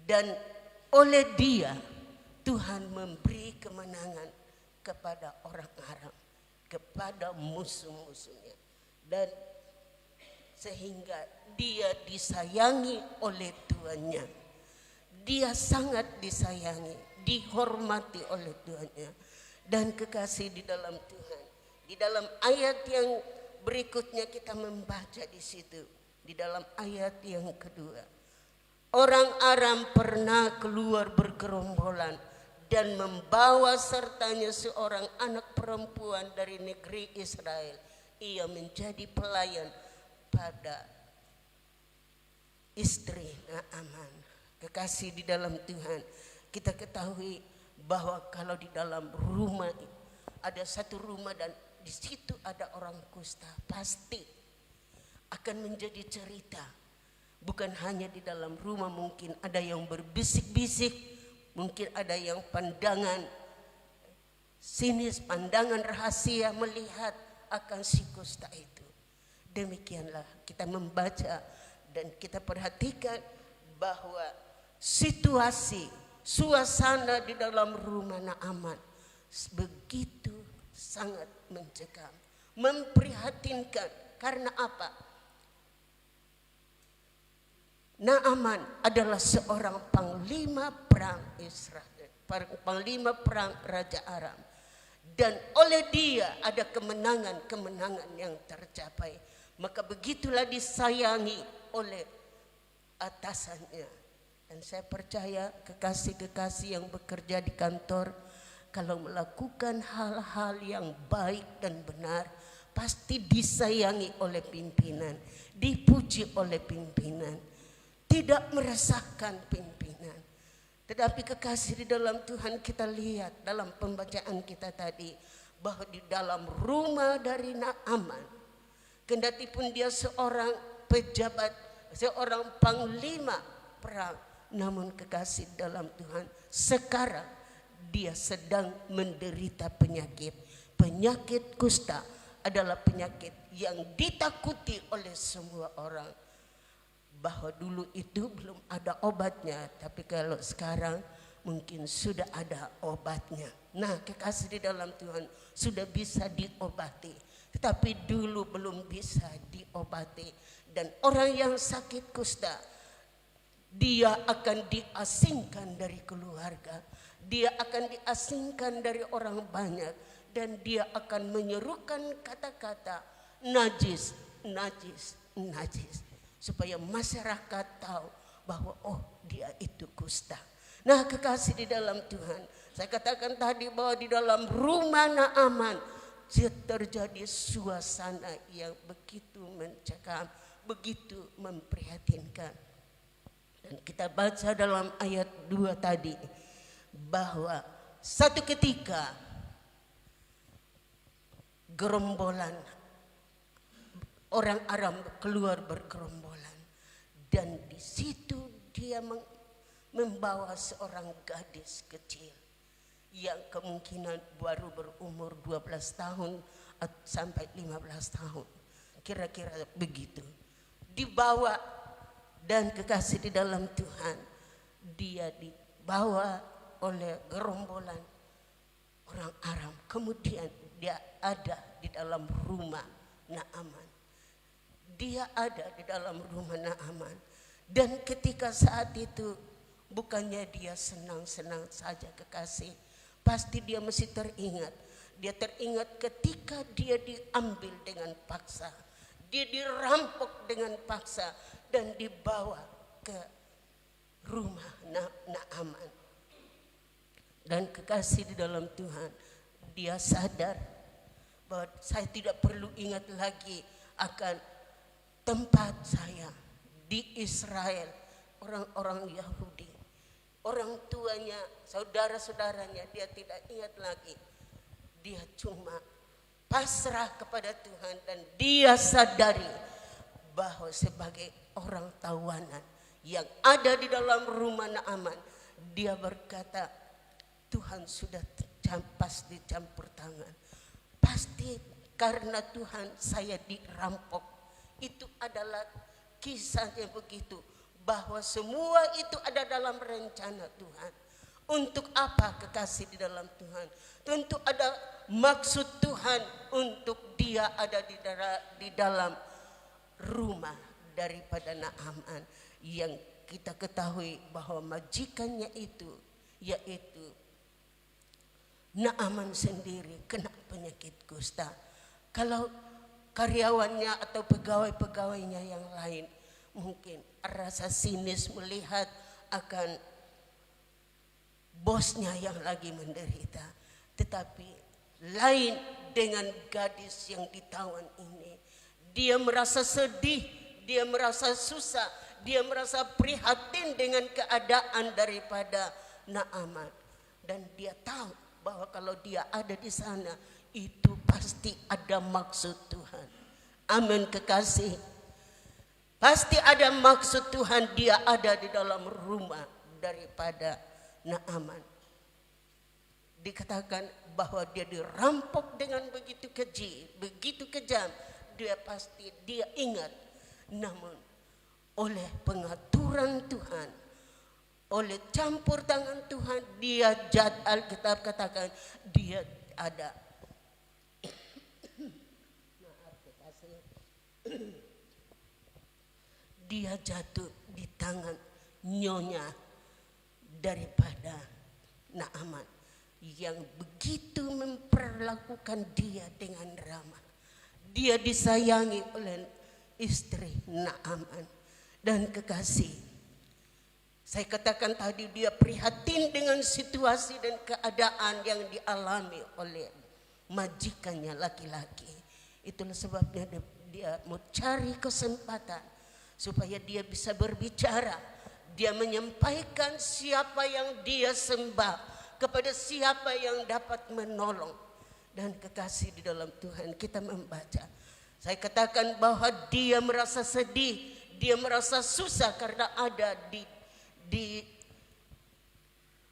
S4: Dan oleh dia Tuhan memberi kemenangan kepada orang Aram, kepada musuh-musuhnya. Dan sehingga dia disayangi oleh tuannya. Dia sangat disayangi, dihormati oleh tuannya. Dan kekasih di dalam Tuhan. Di dalam ayat yang berikutnya kita membaca di situ. Di dalam ayat yang kedua. Orang Aram pernah keluar bergerombolan dan membawa sertanya seorang anak perempuan dari negeri Israel. Ia menjadi pelayan pada istri Naaman. Kekasih di dalam Tuhan, kita ketahui bahwa kalau di dalam rumah ada satu rumah dan di situ ada orang kusta, pasti akan menjadi cerita. Bukan hanya di dalam rumah, mungkin ada yang berbisik-bisik, mungkin ada yang pandangan sinis, pandangan rahasia melihat akan si kusta itu. Demikianlah kita membaca dan kita perhatikan bahwa situasi, suasana di dalam rumah Naaman begitu sangat mencekam, memprihatinkan. Karena apa? Naaman adalah seorang panglima perang Israel, panglima perang Raja Aram. Dan oleh dia ada kemenangan-kemenangan yang tercapai. Maka begitulah disayangi oleh atasannya. Dan saya percaya kekasih-kekasih yang bekerja di kantor, kalau melakukan hal-hal yang baik dan benar, pasti disayangi oleh pimpinan, dipuji oleh pimpinan, tidak meresahkan pimpinan. Tetapi kekasih di dalam Tuhan, kita lihat dalam pembacaan kita tadi, bahwa di dalam rumah dari Naaman, kendati pun dia seorang pejabat, seorang panglima perang, namun kekasih dalam Tuhan, sekarang dia sedang menderita penyakit. Penyakit kusta adalah penyakit yang ditakuti oleh semua orang. Bahwa dulu itu belum ada obatnya, tapi kalau sekarang mungkin sudah ada obatnya. Nah, kekasih di dalam Tuhan, sudah bisa diobati, tetapi dulu belum bisa diobati. Dan orang yang sakit kusta, dia akan diasingkan dari keluarga, dia akan diasingkan dari orang banyak, dan dia akan menyerukan kata-kata najis, najis, najis, supaya masyarakat tahu bahwa oh, dia itu kusta. Nah, kekasih di dalam Tuhan, saya katakan tadi bahwa di dalam rumah Naaman terjadi suasana yang begitu mencekam, begitu memprihatinkan. Dan kita baca dalam ayat 2 tadi bahwa satu ketika gerombolan orang Aram keluar bergerombolan, dan di situ dia membawa seorang gadis kecil yang kemungkinan baru berumur 12 tahun sampai 15 tahun, kira-kira begitu. Dibawa. Dan kekasih di dalam Tuhan, dia dibawa oleh gerombolan orang Aram. Kemudian dia ada di dalam rumah Naaman. Dia ada di dalam rumah Naaman. Dan ketika saat itu, bukannya dia senang-senang saja kekasih, pasti dia mesti teringat. Dia teringat ketika dia diambil dengan paksa, dia dirampok dengan paksa, dan dibawa ke rumah Naaman. Dan kekasih di dalam Tuhan, dia sadar bahwa saya tidak perlu ingat lagi akan tempat saya di Israel. Orang-orang Yahudi, orang tuanya, saudara-saudaranya, dia tidak ingat lagi. Dia cuma pasrah kepada Tuhan, dan dia sadari bahwa sebagai orang tawanan
S5: yang ada di dalam rumah Naaman. Dia berkata, Tuhan sudah pasti campur tangan. Pasti karena Tuhan saya dirampok. Itu adalah kisahnya begitu. Bahwa semua itu ada dalam rencana Tuhan. Untuk apa kekasih di dalam Tuhan? Tentu ada maksud Tuhan untuk dia ada di dalam rumah daripada Naaman. Yang kita ketahui bahwa majikannya itu yaitu Naaman sendiri kena penyakit kusta. Kalau karyawannya atau pegawai-pegawainya yang lain mungkin rasa sinis melihat akan bosnya yang lagi menderita. Tetapi lain dengan gadis yang ditawan ini. Dia merasa sedih, dia merasa susah, dia merasa prihatin dengan keadaan daripada Naaman. Dan dia tahu bahwa kalau dia ada di sana itu pasti ada maksud Tuhan. Amin kekasih. Pasti ada maksud Tuhan dia ada di dalam rumah daripada Naaman. Dikatakan bahwa dia dirampok dengan begitu keji, begitu kejam. Dia ingat. Namun oleh pengaturan Tuhan, oleh campur tangan Tuhan, Alkitab katakan dia ada. Dia jatuh di tangan nyonya daripada Naaman yang begitu memperlakukan dia dengan ramah. Dia disayangi oleh istri Naaman dan kekasih. Saya katakan tadi dia prihatin dengan situasi dan keadaan yang dialami oleh majikannya laki-laki. Itulah sebabnya dia mau cari kesempatan supaya dia bisa berbicara. Dia menyampaikan siapa yang dia sembah, kepada siapa yang dapat menolong. Dan kekasih di dalam Tuhan, kita membaca. Saya katakan bahwa dia merasa sedih, dia merasa susah karena ada di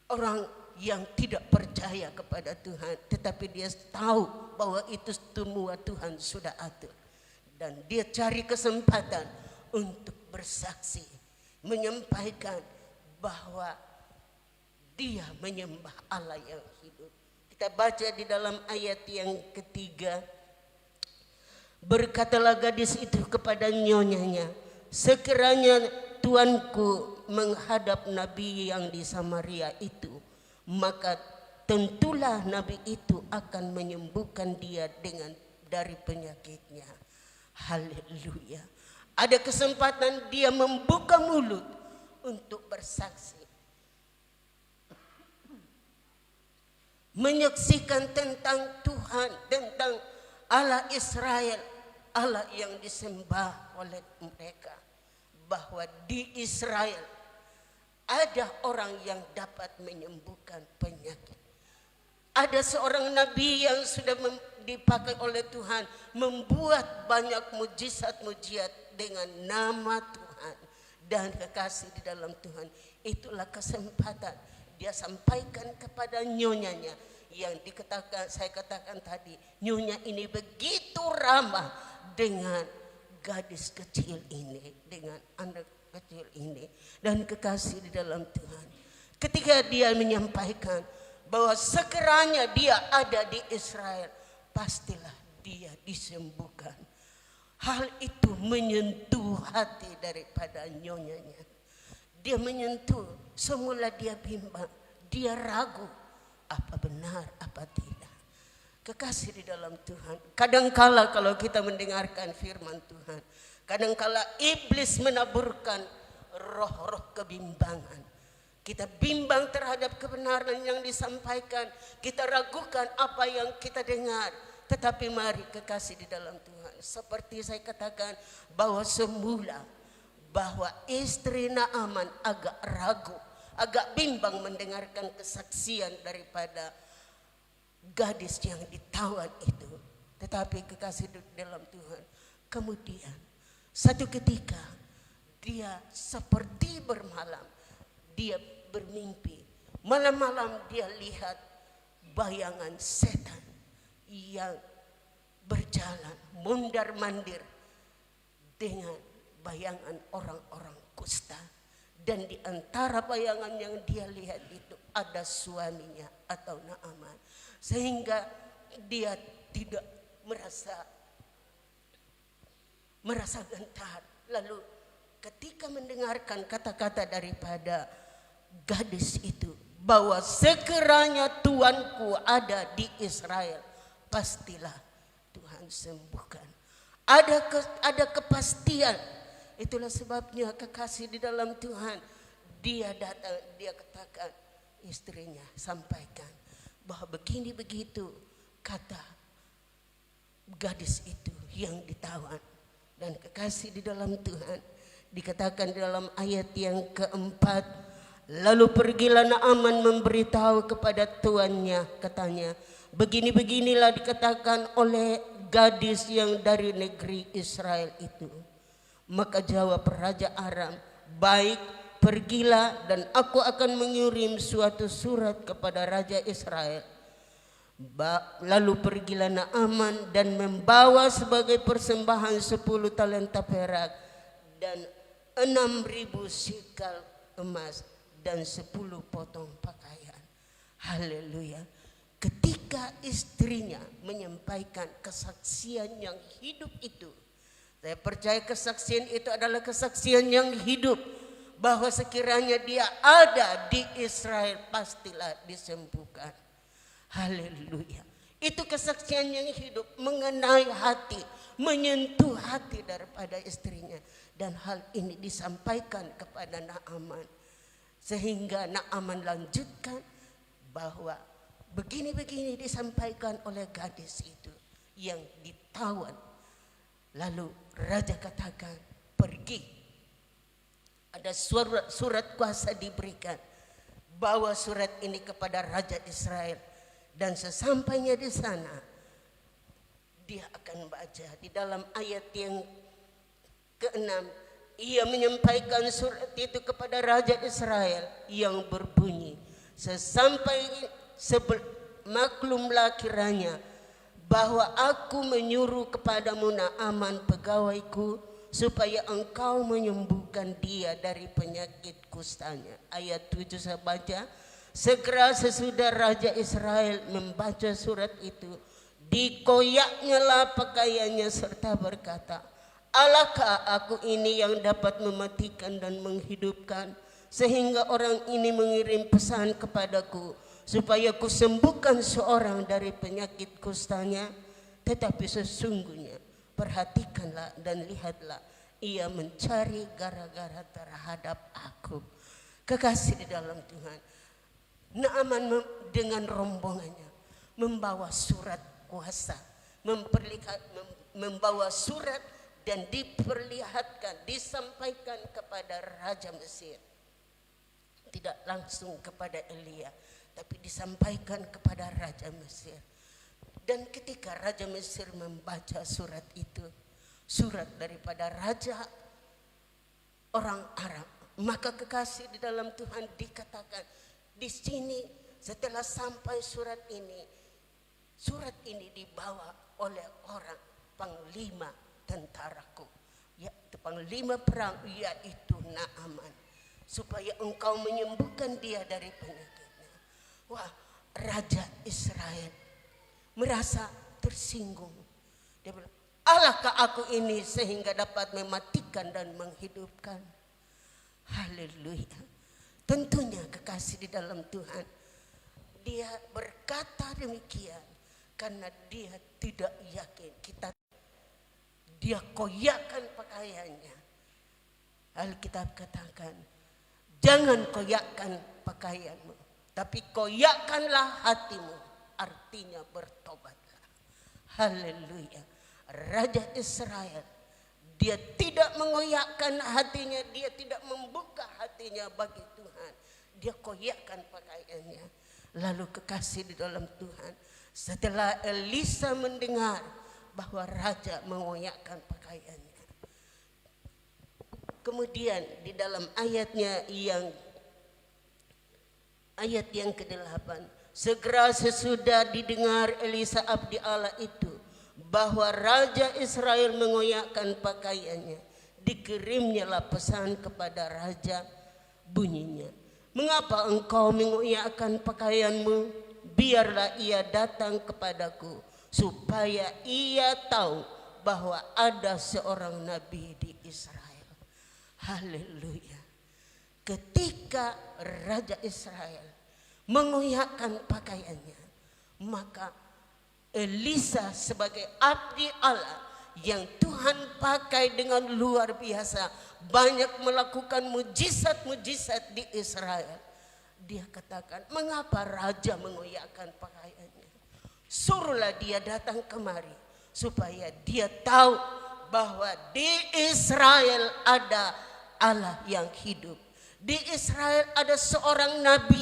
S5: orang yang tidak percaya kepada Tuhan. Tetapi dia tahu bahwa itu semua Tuhan sudah atur. Dan dia cari kesempatan untuk bersaksi, menyampaikan bahwa dia menyembah Allah yang hidup. Kita baca di dalam ayat yang ketiga. Berkatalah gadis itu kepada nyonyanya, sekiranya tuanku menghadap nabi yang di Samaria itu, maka tentulah nabi itu akan menyembuhkan dia dari penyakitnya. Haleluya. Ada kesempatan dia membuka mulut untuk bersaksi, menyaksikan tentang Tuhan, tentang Allah Israel, Allah yang disembah oleh mereka. Bahwa di Israel ada orang yang dapat menyembuhkan penyakit. Ada seorang nabi yang sudah dipakai oleh Tuhan membuat banyak mujizat-mujizat dengan nama Tuhan. Dan kekasih di dalam Tuhan, itulah kesempatan dia sampaikan kepada nyonyanya yang saya katakan tadi, nyonya ini begitu ramah dengan gadis kecil ini, dengan anak kecil ini. Dan kekasih di dalam Tuhan, ketika dia menyampaikan bahwa sekiranya dia ada di Israel, pastilah dia disembuhkan. Hal itu menyentuh hati daripada nyonyanya. Dia menyentuh, semula dia bimbang, dia ragu, apa benar, apa tidak. Kekasih di dalam Tuhan, kadangkala kalau kita mendengarkan firman Tuhan, kadangkala iblis menaburkan roh-roh kebimbangan. Kita bimbang terhadap kebenaran yang disampaikan, kita ragukan apa yang kita dengar. Tetapi mari kekasih di dalam Tuhan, seperti saya katakan bahwa semula bahwa istri Naaman agak ragu, agak bimbang mendengarkan kesaksian daripada gadis yang ditawan itu. Tetapi kekasih di dalam Tuhan, kemudian satu ketika dia seperti bermalam, dia bermimpi. Malam-malam dia lihat bayangan setan yang berjalan mondar-mandir dengan bayangan orang-orang kusta. Dan di antara bayangan yang dia lihat itu ada suaminya atau Naaman. Sehingga dia tidak merasa gentar. Lalu ketika mendengarkan kata-kata daripada gadis itu, bahwa sekiranya Tuanku ada di Israel, pastilah Tuhan sembuhkan. Ada kepastian. Itulah sebabnya kekasih di dalam Tuhan, dia datang, dia katakan istrinya, sampaikan bahwa begini begitu kata gadis itu yang ditawan. Dan kekasih di dalam Tuhan, dikatakan di dalam ayat yang keempat, lalu pergilah Naaman memberitahu kepada tuannya, katanya, begini-beginilah dikatakan oleh gadis yang dari negeri Israel itu. Maka jawab Raja Aram, baik, pergilah dan aku akan mengirim suatu surat kepada Raja Israel. Lalu pergilah Naaman dan membawa sebagai persembahan 10 talenta perak dan 6.000 sikal emas dan 10 potong pakaian. Haleluya. Ketika istrinya menyampaikan kesaksian yang hidup itu, saya percaya kesaksian itu adalah kesaksian yang hidup, bahwa sekiranya dia ada di Israel pastilah disembuhkan. Haleluya. Itu kesaksian yang hidup, mengenai hati, menyentuh hati daripada istrinya. Dan hal ini disampaikan kepada Naaman. Sehingga Naaman lanjutkan bahwa begini-begini disampaikan oleh gadis itu yang ditawan. Lalu raja katakan, pergi. Ada surat kuasa diberikan. Bawa surat ini kepada Raja Israel. Dan sesampainya di sana, dia akan baca di dalam ayat yang ke-6. Ia menyampaikan surat itu kepada Raja Israel yang berbunyi, maklumlah kiranya bahwa aku menyuruh kepadamu Naaman pegawaiku supaya engkau menyembuhkan dia dari penyakit kustanya. Ayat 7 saya baca. Segera sesudah Raja Israel membaca surat itu, dikoyaknyalah pakaiannya serta berkata, alakah aku ini yang dapat mematikan dan menghidupkan, sehingga orang ini mengirim pesan kepadaku supaya kusembuhkan seorang dari penyakit kustanya. Tetapi sesungguhnya perhatikanlah dan lihatlah, ia mencari gara-gara terhadap aku. Kekasih di dalam Tuhan, Naaman dengan rombongannya membawa surat kuasa, membawa surat dan diperlihatkan, disampaikan kepada Raja Mesir. Tidak langsung kepada Elia, tapi disampaikan kepada Raja Mesir. Dan ketika Raja Mesir membaca surat itu, surat daripada Raja orang Arab, maka kekasih di dalam Tuhan dikatakan di sini setelah sampai surat ini dibawa oleh orang panglima tentaraku, yaitu panglima perang, yaitu Naaman, supaya engkau menyembuhkan dia dari penyakitnya. Wah, Raja Israel merasa tersinggung. Dia bilang, alakah aku ini sehingga dapat mematikan dan menghidupkan? Haleluya. Tentunya kekasih di dalam Tuhan, dia berkata demikian karena dia tidak yakin. Dia koyakkan pakaiannya. Alkitab katakan, jangan koyakkan pakaianmu, tapi koyakkanlah hatimu. Artinya bertobatlah. Haleluya. Raja Israel, dia tidak mengoyakkan hatinya, dia tidak membuka hatinya bagi Tuhan. Dia koyakkan pakaiannya. Lalu kekasih di dalam Tuhan, setelah Elisa mendengar bahwa raja mengoyakkan pakaiannya, Kemudian di dalam ayat yang ke-8, segera sesudah didengar Elisa abdi Allah itu bahwa Raja Israel mengoyakkan pakaiannya, dikirimnyalah pesan kepada raja, bunyinya, mengapa engkau mengoyakkan pakaianmu? Biarlah ia datang kepadaku, supaya ia tahu bahwa ada seorang nabi di Israel. Haleluya. Ketika Raja Israel mengoyakkan pakaiannya, maka Elisa sebagai abdi Allah yang Tuhan pakai dengan luar biasa, banyak melakukan mujizat-mujizat di Israel. Dia katakan, mengapa raja mengoyakkan pakaiannya? Suruhlah dia datang kemari, supaya dia tahu bahwa di Israel ada Allah yang hidup. Di Israel ada seorang nabi.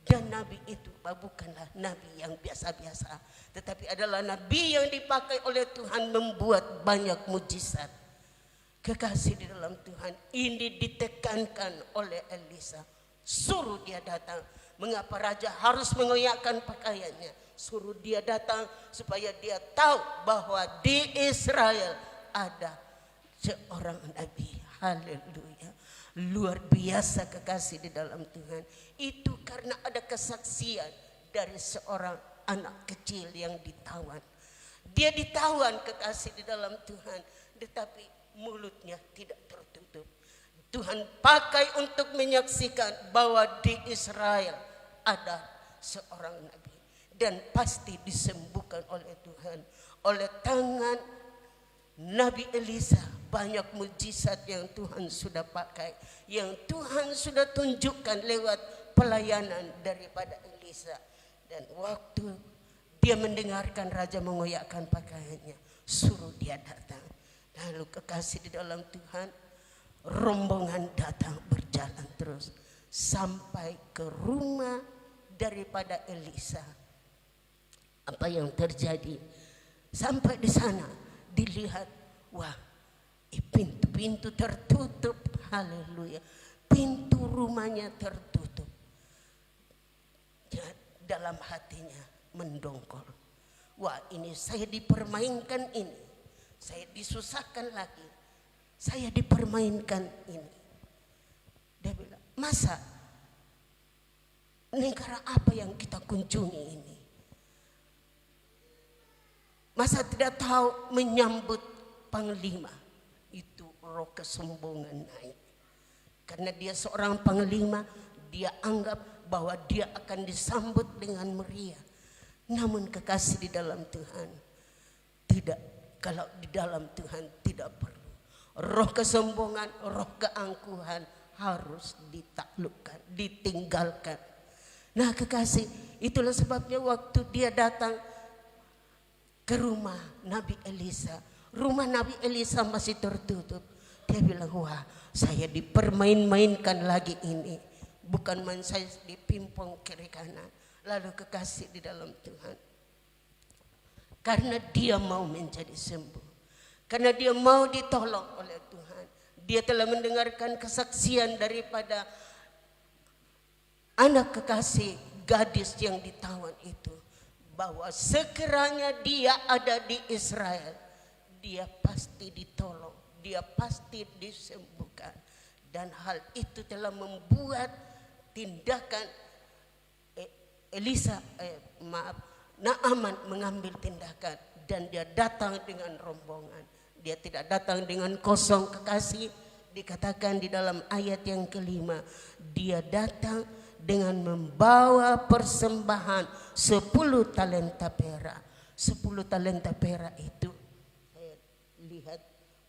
S5: Dan nabi itu bukanlah nabi yang biasa-biasa, tetapi adalah nabi yang dipakai oleh Tuhan membuat banyak mujizat. Kekasih di dalam Tuhan, ini ditekankan oleh Elisa. Suruh dia datang. Mengapa raja harus mengoyakkan pakaiannya? Suruh dia datang supaya dia tahu bahwa di Israel ada seorang nabi. Haleluya. Luar biasa kekasih di dalam Tuhan. Itu karena ada kesaksian dari seorang anak kecil yang ditawan. Dia ditawan kekasih di dalam Tuhan, tetapi mulutnya tidak tertutup. Tuhan pakai untuk menyaksikan bahwa di Israel ada seorang nabi. Dan pasti disembuhkan oleh Tuhan. Oleh tangan Nabi Elisa, banyak mujizat yang Tuhan sudah pakai, yang Tuhan sudah tunjukkan lewat pelayanan daripada Elisa. Dan waktu dia mendengarkan raja mengoyakkan pakaiannya, suruh dia datang. Lalu kekasih di dalam Tuhan, rombongan datang berjalan terus sampai ke rumah daripada Elisa. Apa yang terjadi? Sampai di sana dilihat, wah, pintu-pintu tertutup. Haleluya. Pintu rumahnya tertutup. Dalam hatinya mendongkol. Wah, ini saya dipermainkan ini. Saya disusahkan lagi. Saya dipermainkan ini. Dia bilang, masa negara apa yang kita kunjungi ini? Masa tidak tahu menyambut panglima? Itu roh kesombongan naik. Karena dia seorang panglima, dia anggap bahwa dia akan disambut dengan meriah. Namun kekasih di dalam Tuhan, tidak. Kalau di dalam Tuhan tidak perlu. Roh kesombongan, roh keangkuhan harus ditaklukkan, ditinggalkan. Nah kekasih, itulah sebabnya waktu dia datang ke rumah Nabi Elisa, rumah Nabi Elisa masih tertutup. Dia bilang, wah, saya dipermain-mainkan lagi ini. Bukan main, saya dipimpong kiri kanan. Lalu kekasih di dalam Tuhan, karena dia mau menjadi sembuh, karena dia mau ditolong oleh Tuhan, dia telah mendengarkan kesaksian daripada anak kekasih gadis yang ditawan itu, bahwa sekiranya dia ada di Israel, dia pasti ditolong, dia pasti disembuhkan. Dan hal itu telah membuat tindakan Naaman mengambil tindakan, dan dia datang dengan rombongan. Dia tidak datang dengan kosong kekasih. Dikatakan di dalam ayat yang kelima, dia datang dengan membawa persembahan 10 talenta perak. 10 talenta perak itu saya lihat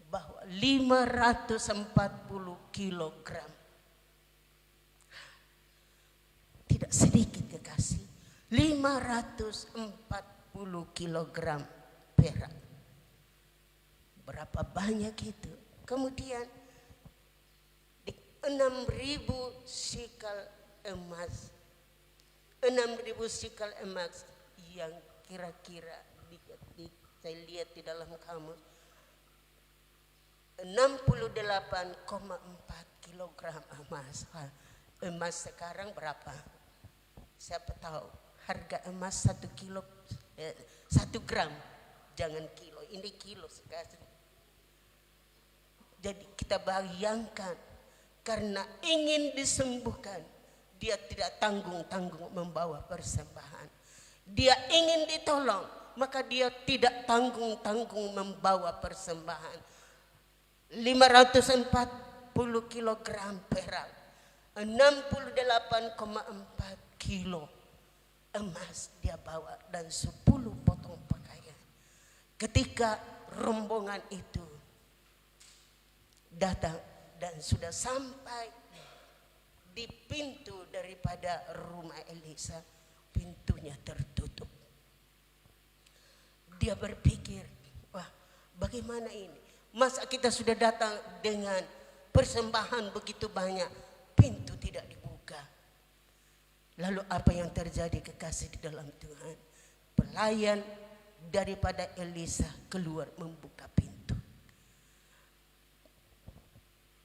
S5: bahwa 540 kilogram. Tidak sedikit kekasih. 540 kilogram perak. Berapa banyak itu? Kemudian 6.000 sikal emas. 6.000 sikal emas yang kira-kira saya lihat di dalam kamus 68,4 kilogram emas. Emas sekarang berapa? Siapa tahu? Harga emas 1 kilo, 1 gram. Jangan kilo, ini kilo sekarang. Jadi kita bayangkan, karena ingin disembuhkan, dia tidak tanggung-tanggung membawa persembahan. Dia ingin ditolong, maka dia tidak tanggung-tanggung membawa persembahan. 540 kilogram perak, 68,4 kilo emas dia bawa, dan 10 potong pakaian. Ketika rombongan itu datang dan sudah sampai di pintu daripada rumah Elisa, pintunya tertutup. Dia berpikir, wah, bagaimana ini? Masa kita sudah datang dengan persembahan begitu banyak, pintu tidak dibuka. Lalu apa yang terjadi, kekasih di dalam Tuhan? Pelayan daripada Elisa keluar membuka pintu.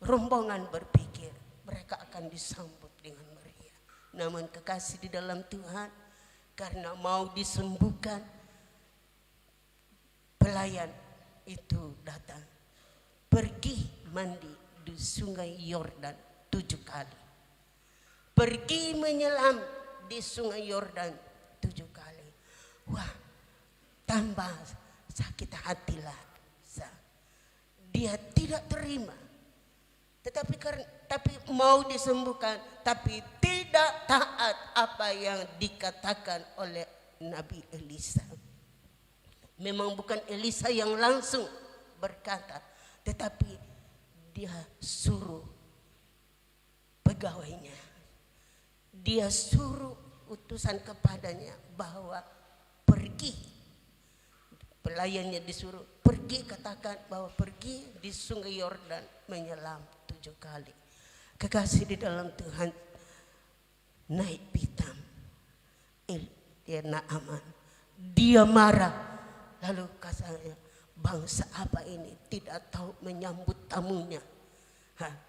S5: Rombongan berpikir mereka akan disambut dengan meriah. Namun kekasih di dalam Tuhan, karena mau disembuhkan, pelayan itu datang. Pergi mandi di sungai Yordan 7 kali. Pergi menyelam di sungai Yordan 7 kali. Wah, tambah sakit hatilah. Dia tidak terima. Tapi mau disembuhkan, tapi tidak taat apa yang dikatakan oleh Nabi Elisa. Memang bukan Elisa yang langsung berkata, tetapi dia suruh pegawainya, dia suruh utusan kepadanya bahwa pergi. Pelayannya disuruh pergi, katakan bahwa pergi di sungai Yordan menyelam 7 kali. Kekasih di dalam Tuhan, naik pitam dia Naaman, dia marah. Lalu katanya, bangsa apa ini tidak tahu menyambut tamunya.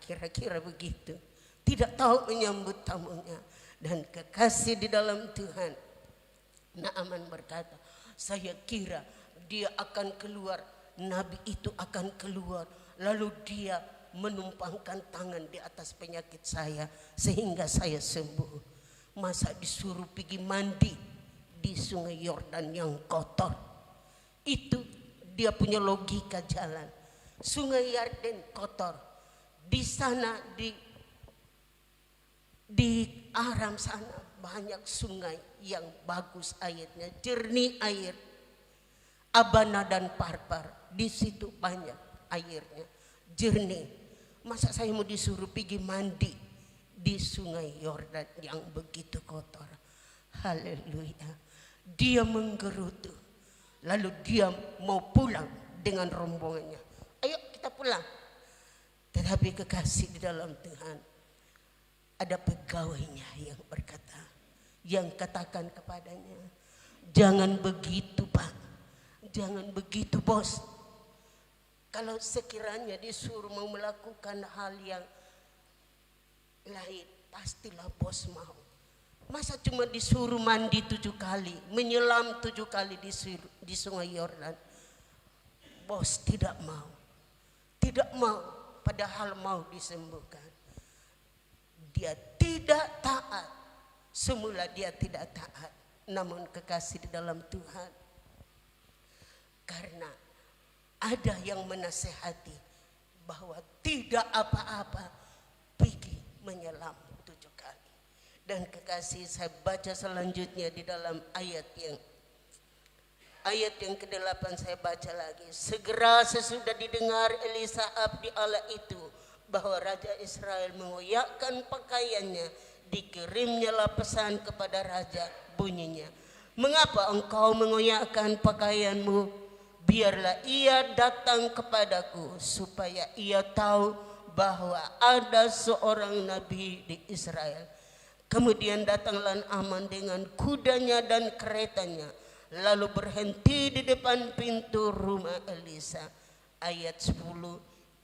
S5: Kira-kira begitu, tidak tahu menyambut tamunya. Dan kekasih di dalam Tuhan, Naaman berkata, saya kira dia akan keluar, nabi itu akan keluar, lalu dia menumpangkan tangan di atas penyakit saya sehingga saya sembuh. Masa disuruh pergi mandi di sungai Yordan yang kotor? Itu dia punya logika jalan. Sungai Yordan kotor, di sana di Aram sana banyak sungai yang bagus airnya, jernih air. Abana dan Parpar, di situ banyak airnya, jernih. Masa saya mau disuruh pergi mandi di sungai Yordan yang begitu kotor? Haleluya. Dia menggerutu. Lalu dia mau pulang dengan rombongannya. Ayo kita pulang. Tetapi kekasih di dalam Tuhan, ada pegawainya yang berkata, yang katakan kepadanya, jangan begitu Pak. Jangan begitu bos. Kalau sekiranya disuruh mau melakukan hal yang lain, pastilah bos mau. Masa cuma disuruh mandi 7 kali, menyelam 7 kali di sungai Yordan? Bos tidak mau. Tidak mau, padahal mau disembuhkan. Dia tidak taat. Semula dia tidak taat. Namun kekasih di dalam Tuhan, karena ada yang menasehati bahwa tidak apa-apa, pergi menyelam 7 kali. Dan kekasih, saya baca selanjutnya di dalam ayat yang ke-8, saya baca lagi. Segera sesudah didengar Elisa abdi Allah itu bahwa Raja Israel mengoyakkan pakaiannya, dikirimnyalah pesan kepada raja, bunyinya, mengapa engkau mengoyakkan pakaianmu? Biarlah ia datang kepadaku supaya ia tahu bahwa ada seorang nabi di Israel. Kemudian datanglah Naaman dengan kudanya dan keretanya, lalu berhenti di depan pintu rumah Elisa. Ayat 10,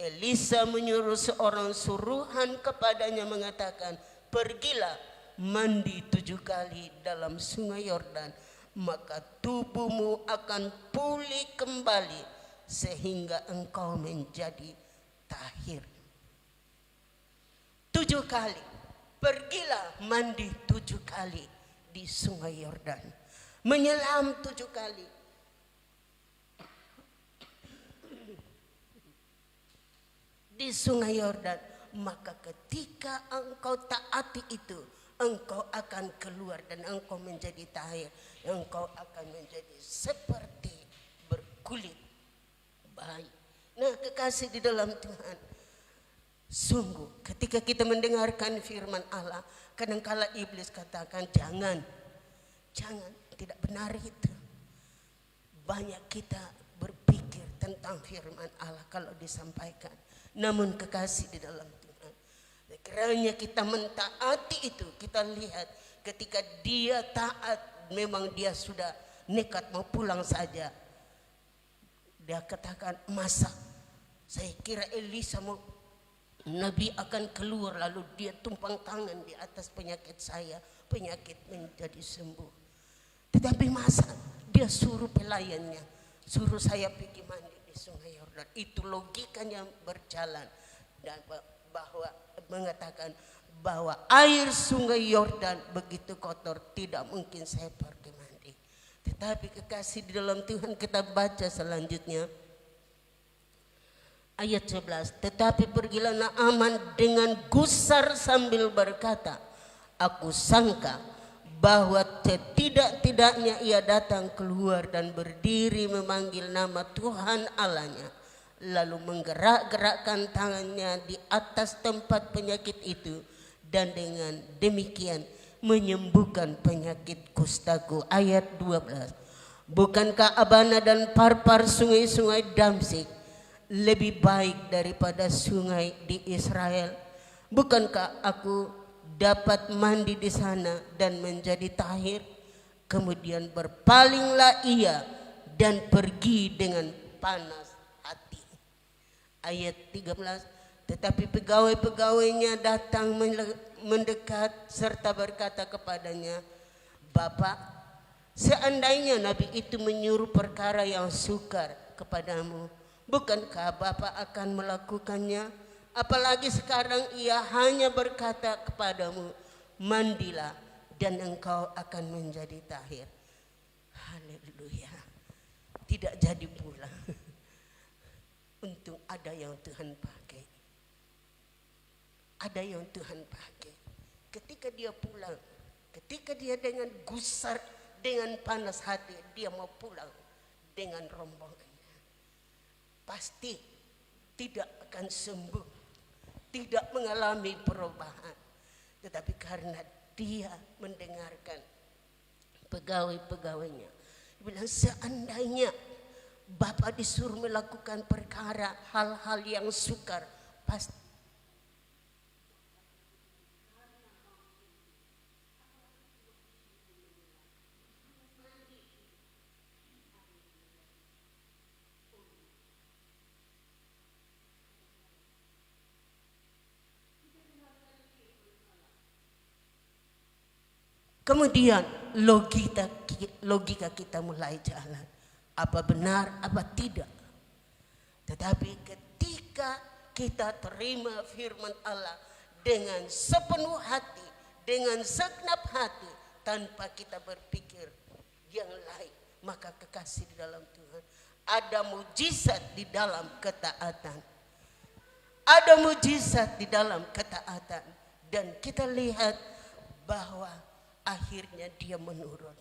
S5: Elisa menyuruh seorang suruhan kepadanya mengatakan, pergilah mandi 7 kali dalam sungai Yordan, maka tubuhmu akan pulih kembali sehingga engkau menjadi tahir. 7 kali. Pergilah mandi 7 kali di sungai Yordan. Menyelam 7 kali. Di sungai Yordan, maka ketika engkau taati itu, engkau akan keluar dan engkau menjadi tahir. Engkau akan menjadi seperti berkulit bayi. Nah, kekasih di dalam Tuhan, sungguh ketika kita mendengarkan firman Allah, kadangkala iblis katakan jangan, tidak benar itu. Banyak kita berpikir tentang firman Allah kalau disampaikan. Namun kekasih di dalam Tuhan, kiranya kita mentaati itu. Kita lihat ketika dia taat, memang dia sudah nekat mau pulang saja. Dia katakan, masa saya kira Elisa mau Nabi akan keluar lalu dia tumpang tangan di atas penyakit saya, penyakit menjadi sembuh. Tetapi masa dia suruh pelayannya, suruh saya pergi mandi di sungai Yordan. Itu logikanya berjalan, dan bahwa mengatakan bahwa air sungai Yordan begitu kotor, tidak mungkin saya pergi mandi. Tetapi kekasih di dalam Tuhan, kita baca selanjutnya ayat 11. Tetapi pergilah Naaman dengan gusar sambil berkata, aku sangka bahwa setidak-tidaknya ia datang keluar dan berdiri memanggil nama Tuhan Allahnya, lalu menggerak-gerakkan tangannya di atas tempat penyakit itu, dan dengan demikian menyembuhkan penyakit kustaku. Ayat 12. Bukankah Abana dan Parpar sungai-sungai Damsik lebih baik daripada sungai di Israel? Bukankah aku dapat mandi di sana dan menjadi tahir? Kemudian berpalinglah ia dan pergi dengan panas hati. Ayat 13. Tetapi pegawai-pegawainya datang mendekat serta berkata kepadanya, Bapak, seandainya Nabi itu menyuruh perkara yang sukar kepadamu, bukankah Bapak akan melakukannya? Apalagi sekarang ia hanya berkata kepadamu, mandilah dan engkau akan menjadi tahir. Haleluya. Tidak jadi pula. Untung ada yang Tuhan pakai. Ada yang Tuhan pakai. Ketika dia pulang, ketika dia dengan gusar, dengan panas hati, dia mau pulang dengan rombongannya, pasti tidak akan sembuh, tidak mengalami perubahan. Tetapi karena dia mendengarkan pegawai-pegawainya, dia bilang, seandainya Bapak disuruh melakukan perkara hal-hal yang sukar, pasti kemudian logika kita mulai jalan. Apa benar, apa tidak. Tetapi ketika kita terima firman Allah dengan sepenuh hati, dengan segenap hati, tanpa kita berpikir yang lain, maka kekasih di dalam Tuhan, ada mujizat di dalam ketaatan. Ada mujizat di dalam ketaatan. Dan kita lihat bahwa akhirnya dia menurun.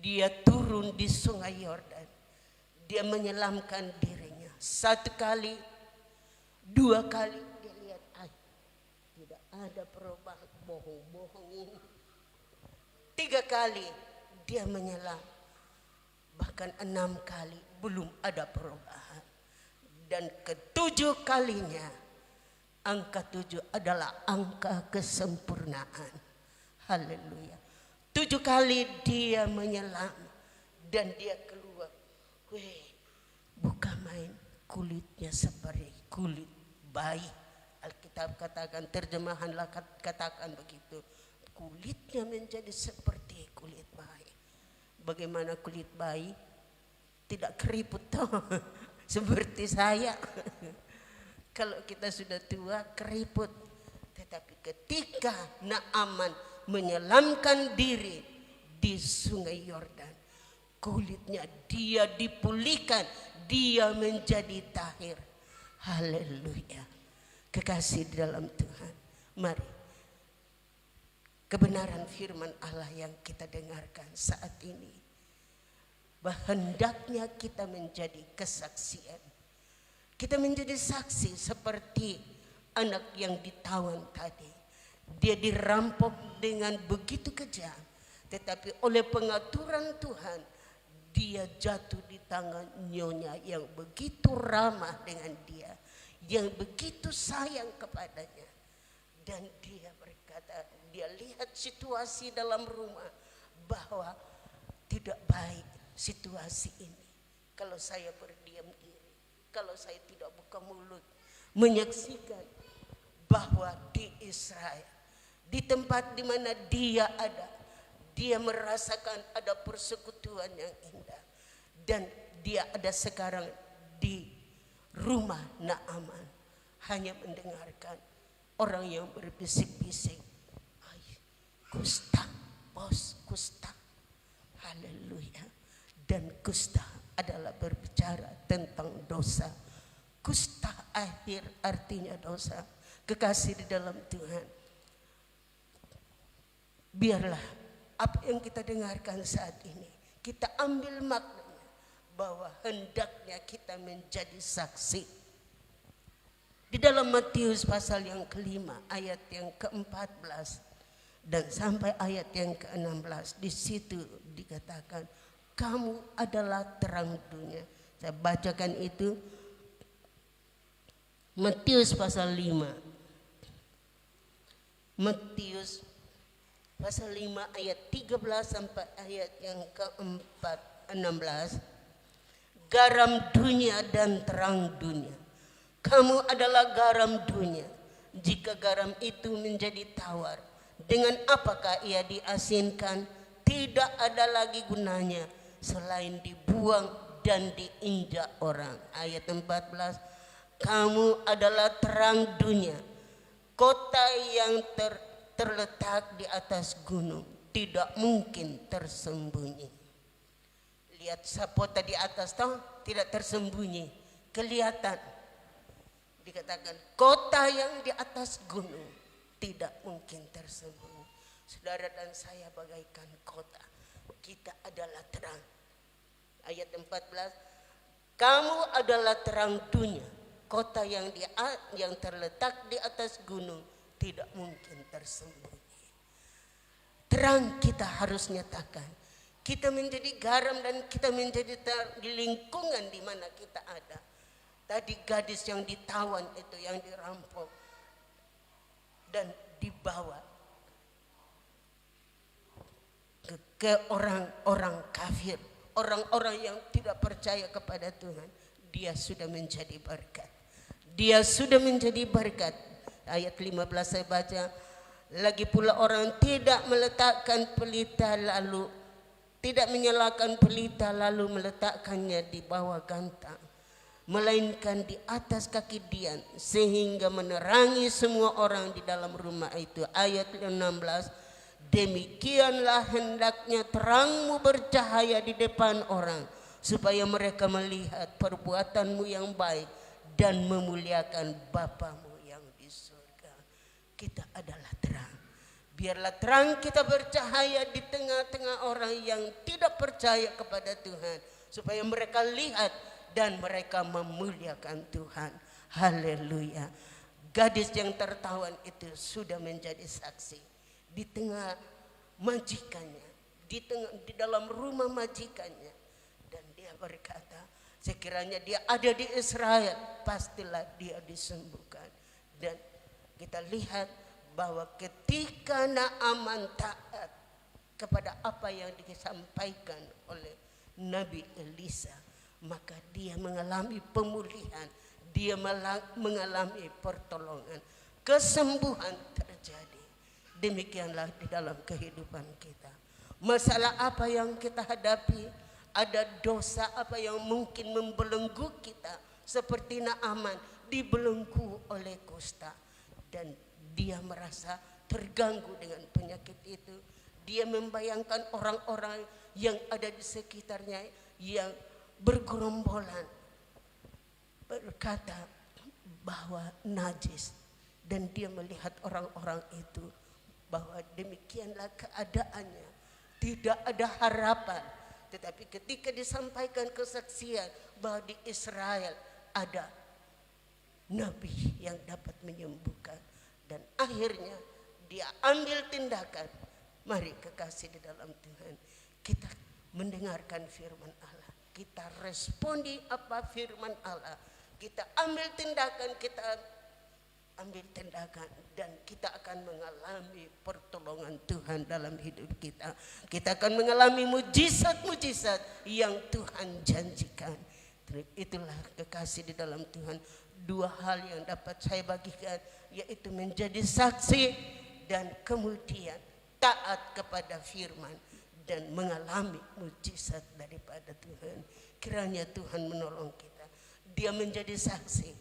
S5: Dia turun di sungai Yordan. Dia menyelamkan dirinya. 1 kali, 2 kali, dia lihat tidak ada perubahan, bohong-bohong ini. 3 kali dia menyelam. Bahkan 6 kali belum ada perubahan. Dan ke-7 kalinya, angka 7 adalah angka kesempurnaan. Haleluya. 7 kali dia menyelam dan dia keluar. Bukan main, kulitnya seperti kulit bayi. Alkitab katakan, terjemahanlah katakan begitu. Kulitnya menjadi seperti kulit bayi. Bagaimana kulit bayi? Tidak keriput toh. Seperti saya. Kalau kita sudah tua keriput. Tetapi ketika Naaman menyelamkan diri di sungai Yordan, kulitnya dia dipulihkan, dia menjadi tahir. Haleluya. Kekasih di dalam Tuhan, mari kebenaran firman Allah yang kita dengarkan saat ini, bahwa hendaknya kita menjadi kesaksian. Kita menjadi saksi seperti anak yang ditawan tadi. Dia dirampok dengan begitu kejam, tetapi oleh pengaturan Tuhan, dia jatuh di tangan nyonya yang begitu ramah dengan dia, yang begitu sayang kepadanya. Dan dia berkata, dia lihat situasi dalam rumah bahwa tidak baik situasi ini. Kalau saya berdiam diri, kalau saya tidak buka mulut, menyaksikan bahwa di Israel, di tempat di mana dia ada, dia merasakan ada persekutuan yang indah. Dan dia ada sekarang di rumah Naaman, hanya mendengarkan orang yang berbisik-bisik, kusta, bos, kusta. Haleluya. Dan kusta adalah berbicara tentang dosa. Kusta akhir artinya dosa. Kekasih di dalam Tuhan, biarlah apa yang kita dengarkan saat ini kita ambil maknanya, bahwa hendaknya kita menjadi saksi. Di dalam Matius pasal yang kelima ayat yang ke-14 dan sampai ayat yang ke-16, di situ dikatakan, kamu adalah terang dunia. Saya bacakan itu, Matius pasal 5. Matius pasal 5 ayat 13 sampai ayat yang ke-16. Garam dunia dan terang dunia. Kamu adalah garam dunia. Jika garam itu menjadi tawar, dengan apakah ia diasinkan? Tidak ada lagi gunanya selain dibuang dan diinjak orang. Ayat 14. Kamu adalah terang dunia. Kota yang terletak di atas gunung tidak mungkin tersembunyi. Lihat sapota di atas tahu, tidak tersembunyi, kelihatan. Dikatakan kota yang di atas gunung tidak mungkin tersembunyi. Saudara dan saya bagaikan kota. Kita adalah terang. Ayat 14. Kamu adalah terang dunia. Kota yang terletak di atas gunung tidak mungkin tersembunyi. Terang kita harus nyatakan. Kita menjadi garam dan kita menjadi di lingkungan di mana kita ada. Tadi gadis yang ditawan itu, yang dirampok dan dibawa ke orang-orang kafir, orang-orang yang tidak percaya kepada Tuhan. Dia sudah menjadi berkat. Dia sudah menjadi berkat. Ayat 15 saya baca. Lagi pula orang tidak meletakkan pelita lalu tidak menyalakan pelita lalu meletakkannya di bawah gantang, melainkan di atas kaki dian, sehingga menerangi semua orang di dalam rumah itu. Ayat 16. Demikianlah hendaknya terangmu bercahaya di depan orang, supaya mereka melihat perbuatanmu yang baik dan memuliakan Bapamu yang di surga. Kita adalah terang. Biarlah terang kita bercahaya di tengah-tengah orang yang tidak percaya kepada Tuhan, supaya mereka lihat dan mereka memuliakan Tuhan. Haleluya. Gadis yang tertawan itu sudah menjadi saksi di tengah majikannya, di dalam rumah majikannya, dan dia berkata, sekiranya dia ada di Israel, pastilah dia disembuhkan. Dan kita lihat bahwa ketika Naaman taat kepada apa yang disampaikan oleh Nabi Elisa, maka dia mengalami pemulihan, dia mengalami pertolongan, kesembuhan terjadi. Demikianlah di dalam kehidupan kita. Masalah apa yang kita hadapi, ada dosa apa yang mungkin membelenggu kita, seperti Naaman dibelenggu oleh kusta, dan dia merasa terganggu dengan penyakit itu. Dia membayangkan orang-orang yang ada di sekitarnya yang bergerombolan berkata bahwa najis, dan dia melihat orang-orang itu bahwa demikianlah keadaannya, tidak ada harapan. Tetapi ketika disampaikan kesaksian bahwa di Israel ada nabi yang dapat menyembuhkan, dan akhirnya dia ambil tindakan. Mari kekasih di dalam Tuhan, kita mendengarkan firman Allah, kita respondi apa firman Allah, kita ambil tindakan, dan kita akan mengalami pertolongan Tuhan dalam hidup kita. Kita akan mengalami mujizat-mujizat yang Tuhan janjikan. Itulah kekasih di dalam Tuhan, dua hal yang dapat saya bagikan, yaitu menjadi saksi dan kemudian taat kepada firman dan mengalami mujizat daripada Tuhan. Kiranya Tuhan menolong kita. Dia menjadi saksi.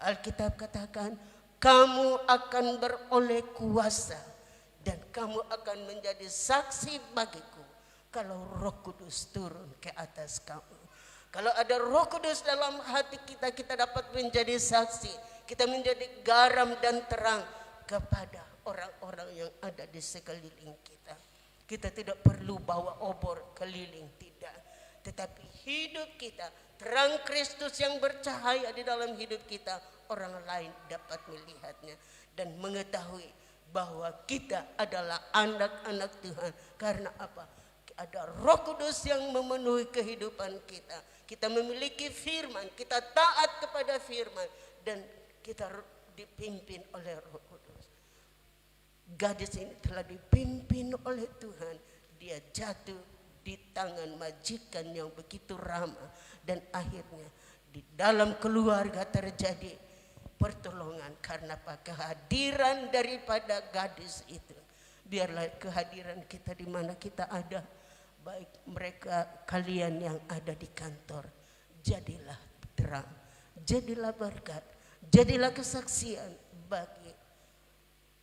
S5: Alkitab katakan, kamu akan beroleh kuasa dan kamu akan menjadi saksi bagiku kalau Roh Kudus turun ke atas kamu. Kalau ada Roh Kudus dalam hati kita, kita dapat menjadi saksi. Kita menjadi garam dan terang kepada orang-orang yang ada di sekeliling kita. Kita tidak perlu bawa obor keliling, tidak. Tetapi hidup kita, terang Kristus yang bercahaya di dalam hidup kita, orang lain dapat melihatnya dan mengetahui bahwa kita adalah anak-anak Tuhan. Karena apa? Ada Roh Kudus yang memenuhi kehidupan kita. Kita memiliki firman, kita taat kepada firman, dan kita dipimpin oleh Roh Kudus. Gadis ini telah dipimpin oleh Tuhan. Dia jatuh di tangan majikan yang begitu ramah, dan akhirnya di dalam keluarga terjadi pertolongan karena apa? Kehadiran daripada gadis itu. Biarlah kehadiran kita di mana kita ada, baik mereka kalian yang ada di kantor, jadilah terang, jadilah berkat, jadilah kesaksian bagi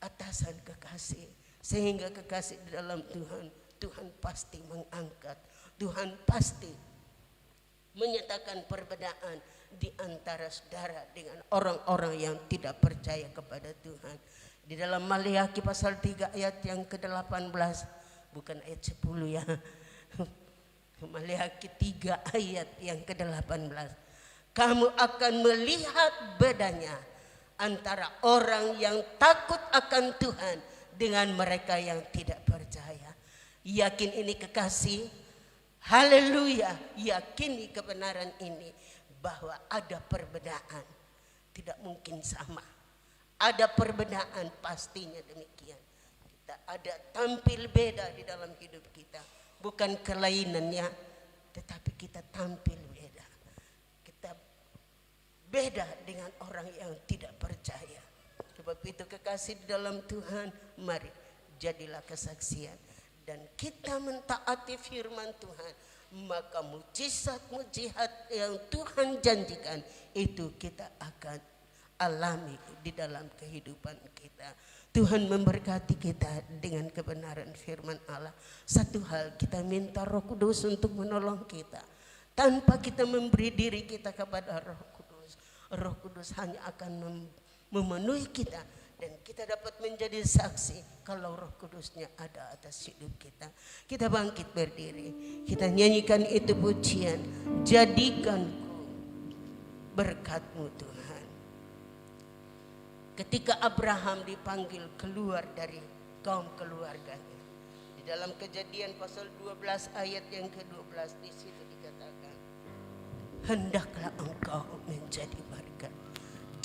S5: atasan kekasih, sehingga kekasih di dalam Tuhan, Tuhan pasti mengangkat, Tuhan pasti menyatakan perbedaan di antara saudara dengan orang-orang yang tidak percaya kepada Tuhan. Di dalam Maliaki pasal 3 ayat yang ke-18, bukan ayat 10 ya. Maliaki 3 ayat yang ke-18. Kamu akan melihat bedanya antara orang yang takut akan Tuhan dengan mereka yang tidak percaya. Yakin ini kekasih, haleluya, yakini kebenaran ini bahwa ada perbedaan, tidak mungkin sama. Ada perbedaan, pastinya demikian. Kita ada tampil beda di dalam hidup kita, bukan kelainannya, tetapi kita tampil beda. Kita beda dengan orang yang tidak percaya. Sebab itu kekasih di dalam Tuhan, mari jadilah kesaksian dan kita mentaati firman Tuhan, maka mujizat-mujizat yang Tuhan janjikan itu kita akan alami di dalam kehidupan kita. Tuhan memberkati kita dengan kebenaran firman Allah. Satu hal, kita minta Roh Kudus untuk menolong kita. Tanpa kita memberi diri kita kepada Roh Kudus, Roh Kudus hanya akan memenuhi kita, dan kita dapat menjadi saksi kalau Roh Kudusnya ada atas hidup kita. Kita bangkit berdiri, kita nyanyikan itu pujian, jadikanku berkat-Mu Tuhan. Ketika Abraham dipanggil keluar dari kaum keluarganya, di dalam Kejadian pasal 12 ayat yang ke-12, di situ dikatakan, hendaklah engkau menjadi berkat.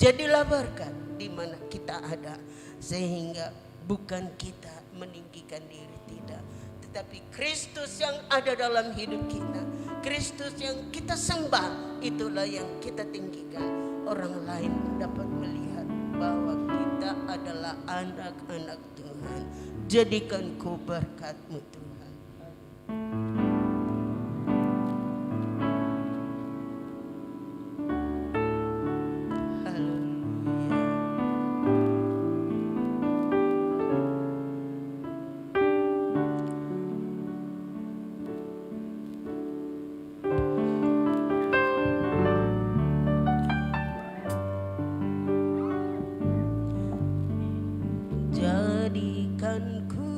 S5: Jadilah berkat di mana kita ada, sehingga bukan kita meninggikan diri, tidak, tetapi Kristus yang ada dalam hidup kita, Kristus yang kita sembah, itulah yang kita tinggikan. orang lain dapat melihat bahwa kita adalah anak-anak Tuhan. Jadikan ku berkat-Mu Tuhan. Haleluya. Jadikan ku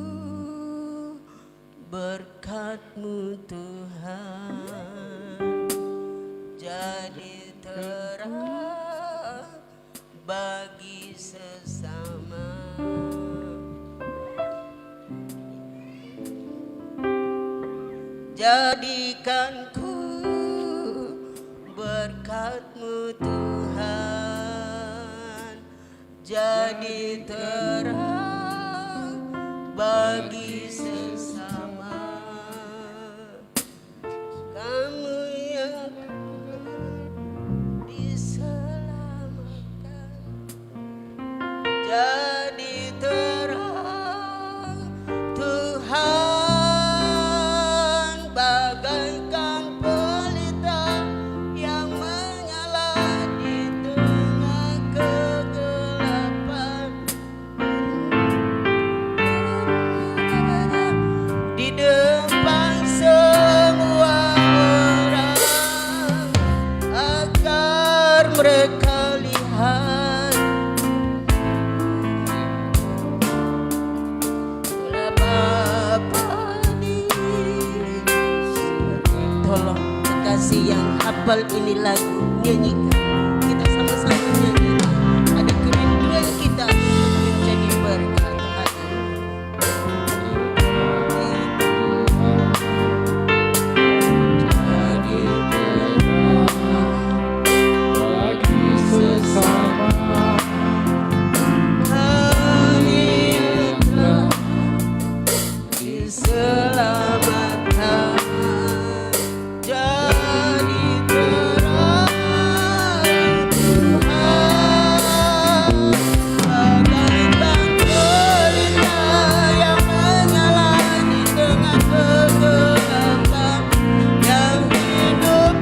S5: berkat-Mu Tuhan, jadi terang bagi sesama. Jadikan ku berkat-Mu Tuhan, jadi terang bagi sesama. Kamu yang diselamatkan, jadi terang Tuhan, bagaikan pelita yang menyala di tengah kegelapan. Di depan semua orang, agar mereka lihat bola Bapa di surga. Tolong kekasih yang hafal ini lagu, nyanyikan. Kita sama-sama nyanyikan. Ada kerinduan kita untuk menjadi berkat. Diselamatkan, jadi terang Tuhan, bagaikan pelita yang menyala di tengah kegelapan, yang hidup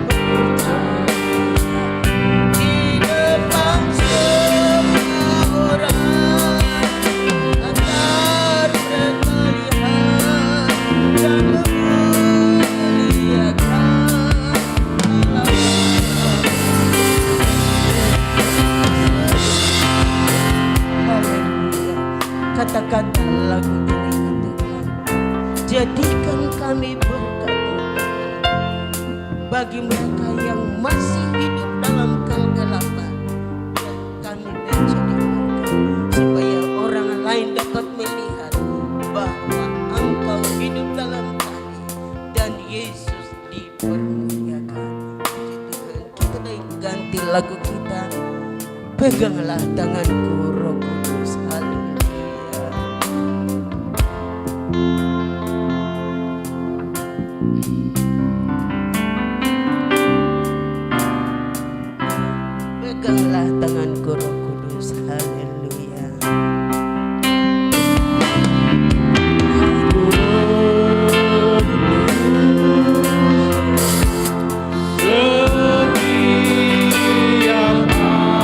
S5: di depan semua orang, agar mereka lihat dan memuliakan Allah. Haleluya. Kata-kata lagu ini Tuhan, jadikan kami berkat bagi mereka yang masih hidup dalam kegelapan. Kami menjadi berkat supaya orang lain dapat melihat bahwa Engkau hidup dalam kami dan Yesus dipermuliakan. Tuhan, kita ganti lagu kita. Peganglah tanganku, Roh Kudus. Haleluya. Peganglah tanganku, Roh Kudus. Haleluya.
S6: Setiap hari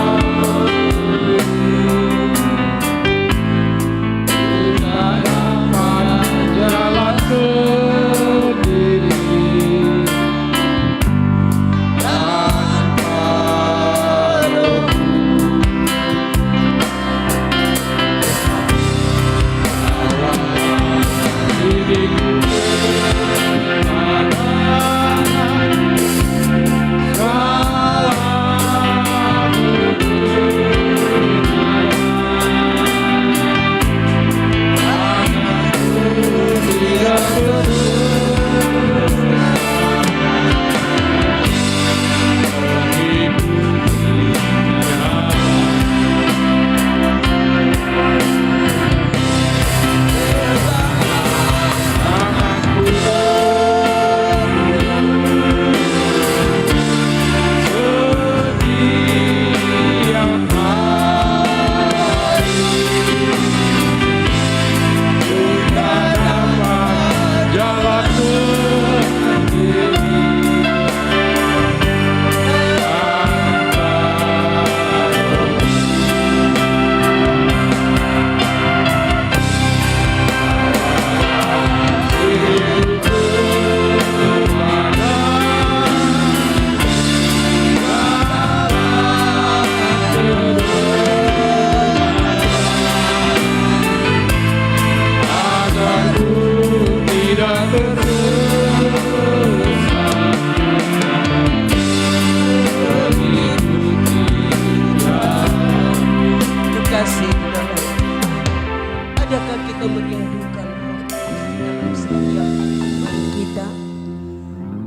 S5: kita merindukan Roh Kudus dalam setiap kehidupan kita.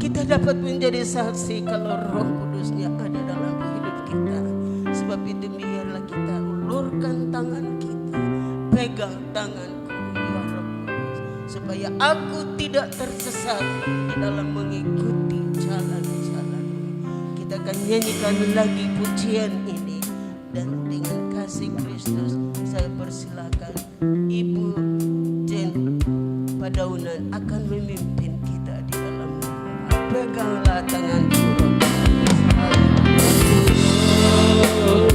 S5: Kita dapat menjadi saksi kalau Roh Kudusnya ada dalam hidup kita. Sebab itu biarlah kita ulurkan tangan kita, pegang tanganku ya Roh Kudus, supaya aku tidak tersesat di dalam mengikuti jalan-jalan. Kita akan nyanyikan lagi pujian ini, dan dengan kasih Kristus saya persilakan Ibu Jen Padaunan akan memimpin kita di dalam doa. Peganglah tanganku Roh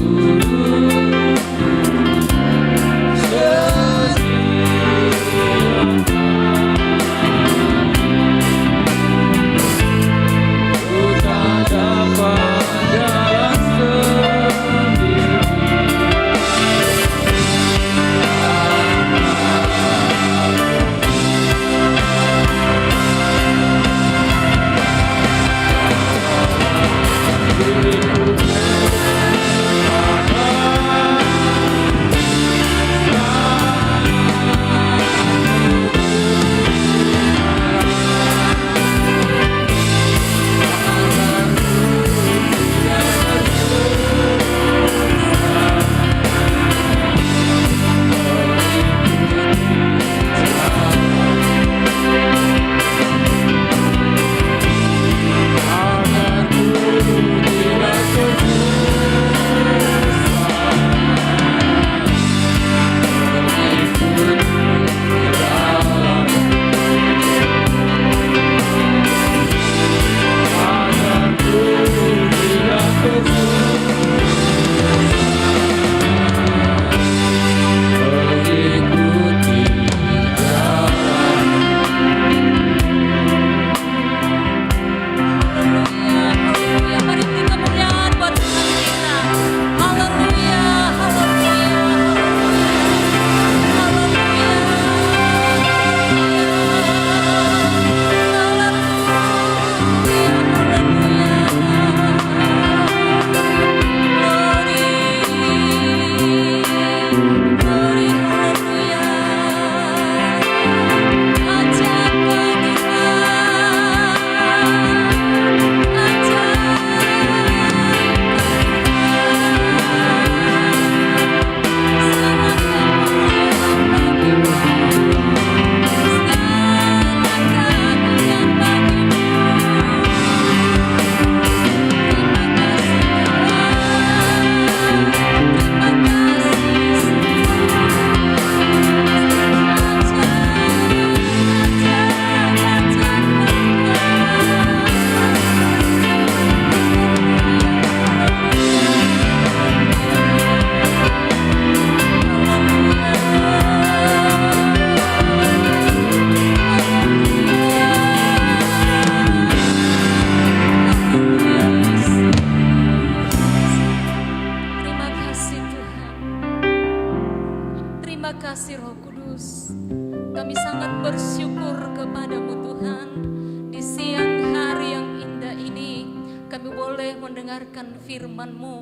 S2: mendengarkan firman-Mu.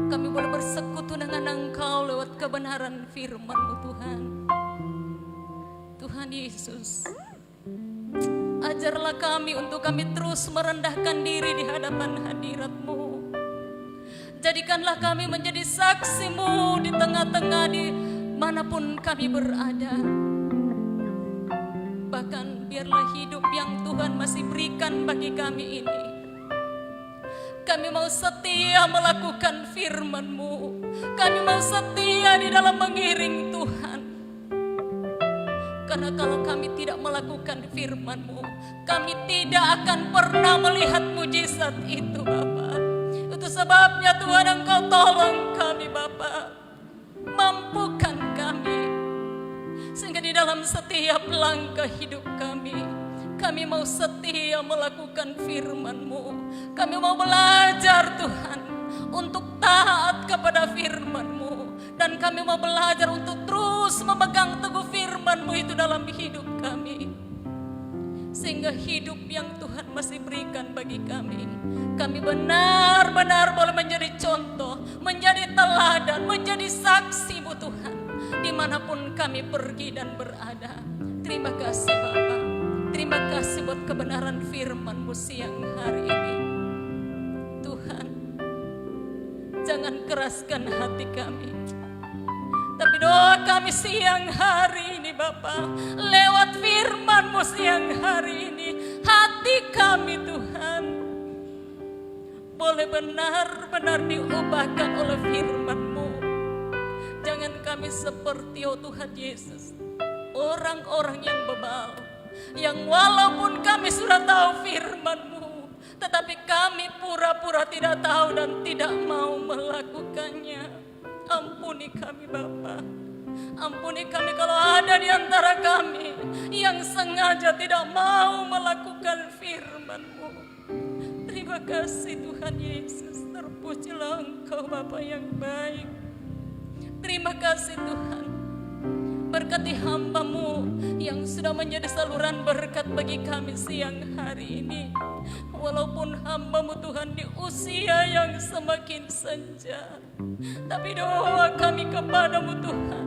S2: Kami boleh bersekutu dengan Engkau lewat kebenaran firman-Mu Tuhan. Tuhan Yesus, ajarlah kami untuk kami terus merendahkan diri di hadapan hadirat-Mu. Jadikanlah kami menjadi saksi-Mu di tengah-tengah di manapun kami berada. Bahkan biarlah hidup yang Tuhan masih berikan bagi kami ini, kami mau setia melakukan firman-Mu. Kami mau setia di dalam mengiring Tuhan. Karena kalau kami tidak melakukan firman-Mu, kami tidak akan pernah melihat mujizat itu Bapa. Itu sebabnya Tuhan, Engkau tolong kami Bapa. Mampukan kami, sehingga di dalam setiap langkah hidup kami mau setia melakukan firman-Mu. Kami mau belajar Tuhan untuk taat kepada firman-Mu. Dan kami mau belajar untuk terus memegang teguh firman-Mu itu dalam hidup kami. Sehingga hidup yang Tuhan masih berikan bagi kami benar-benar boleh menjadi contoh, menjadi teladan, menjadi saksi-Mu Tuhan.
S6: dimanapun kami pergi dan berada. Terima kasih Bapa. Terima kasih buat kebenaran firman-Mu siang hari ini. Tuhan, jangan keraskan hati kami. Tapi doa kami siang hari ini Bapa, lewat firman-Mu siang hari ini, hati kami Tuhan boleh benar-benar diubahkan oleh firman-Mu. Jangan kami seperti Tuhan Yesus, orang-orang yang bebal, yang walaupun kami sudah tahu firman-Mu, tetapi kami pura-pura tidak tahu dan tidak mau melakukannya. Ampuni kami Bapa. Ampuni kami kalau ada di antara kami yang sengaja tidak mau melakukan firman-Mu. Terima kasih Tuhan Yesus. Terpujilah Engkau Bapa yang baik. Terima kasih Tuhan. Berkati hamba-Mu yang sudah menjadi saluran berkat bagi kami siang hari ini. Walaupun hamba-Mu Tuhan di usia yang semakin senja, tapi doa kami kepadamu Tuhan,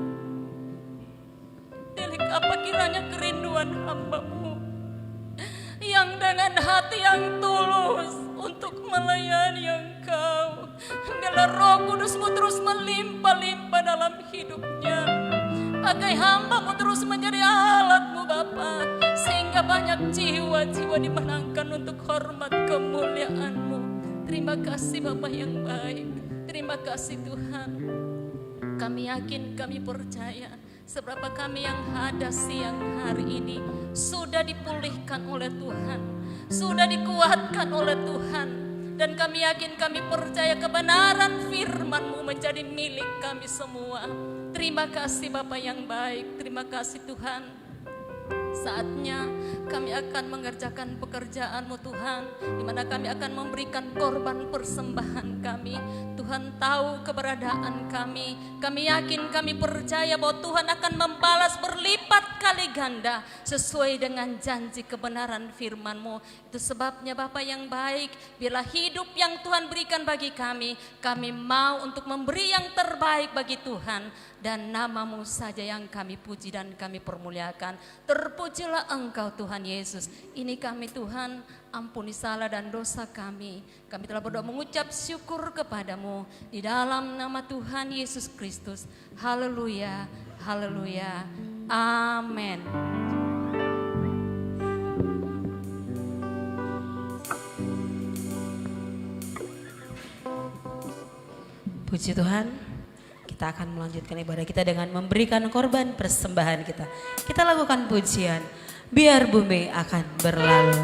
S6: tilik apa kiranya kerinduan hamba-Mu yang dengan hati yang tulus untuk melayani Engkau. Biarlah Roh Kudus-Mu terus melimpah-limpah dalam hidupnya. Pakai hamba-Mu terus menjadi alat-Mu Bapa, sehingga banyak jiwa-jiwa dimenangkan untuk hormat kemuliaan-Mu. Terima kasih Bapa yang baik. Terima kasih Tuhan. Kami yakin, kami percaya seberapa kami yang ada siang hari ini sudah dipulihkan oleh Tuhan, sudah dikuatkan oleh Tuhan. Dan kami yakin, kami percaya kebenaran firman-Mu menjadi milik kami semua. Terima kasih Bapa yang baik, terima kasih Tuhan. Saatnya kami akan mengerjakan pekerjaan-Mu Tuhan, di mana kami akan memberikan korban persembahan kami. Tuhan tahu keberadaan kami. Kami yakin, kami percaya bahwa Tuhan akan membalas berlipat kali ganda sesuai dengan janji kebenaran firman-Mu. Itu sebabnya Bapa yang baik, bila hidup yang Tuhan berikan bagi kami mau untuk memberi yang terbaik bagi Tuhan. Dan nama-Mu saja yang kami puji dan kami permuliakan. Terpujilah Engkau Tuhan Yesus. Ini kami Tuhan, ampuni salah dan dosa kami. Kami telah berdoa mengucap syukur kepadamu di dalam nama Tuhan Yesus Kristus. Haleluya, haleluya, amin.
S2: Puji Tuhan. Kita akan melanjutkan ibadah kita dengan memberikan korban persembahan kita. Kita lakukan pujian, biar bumi akan berlalu.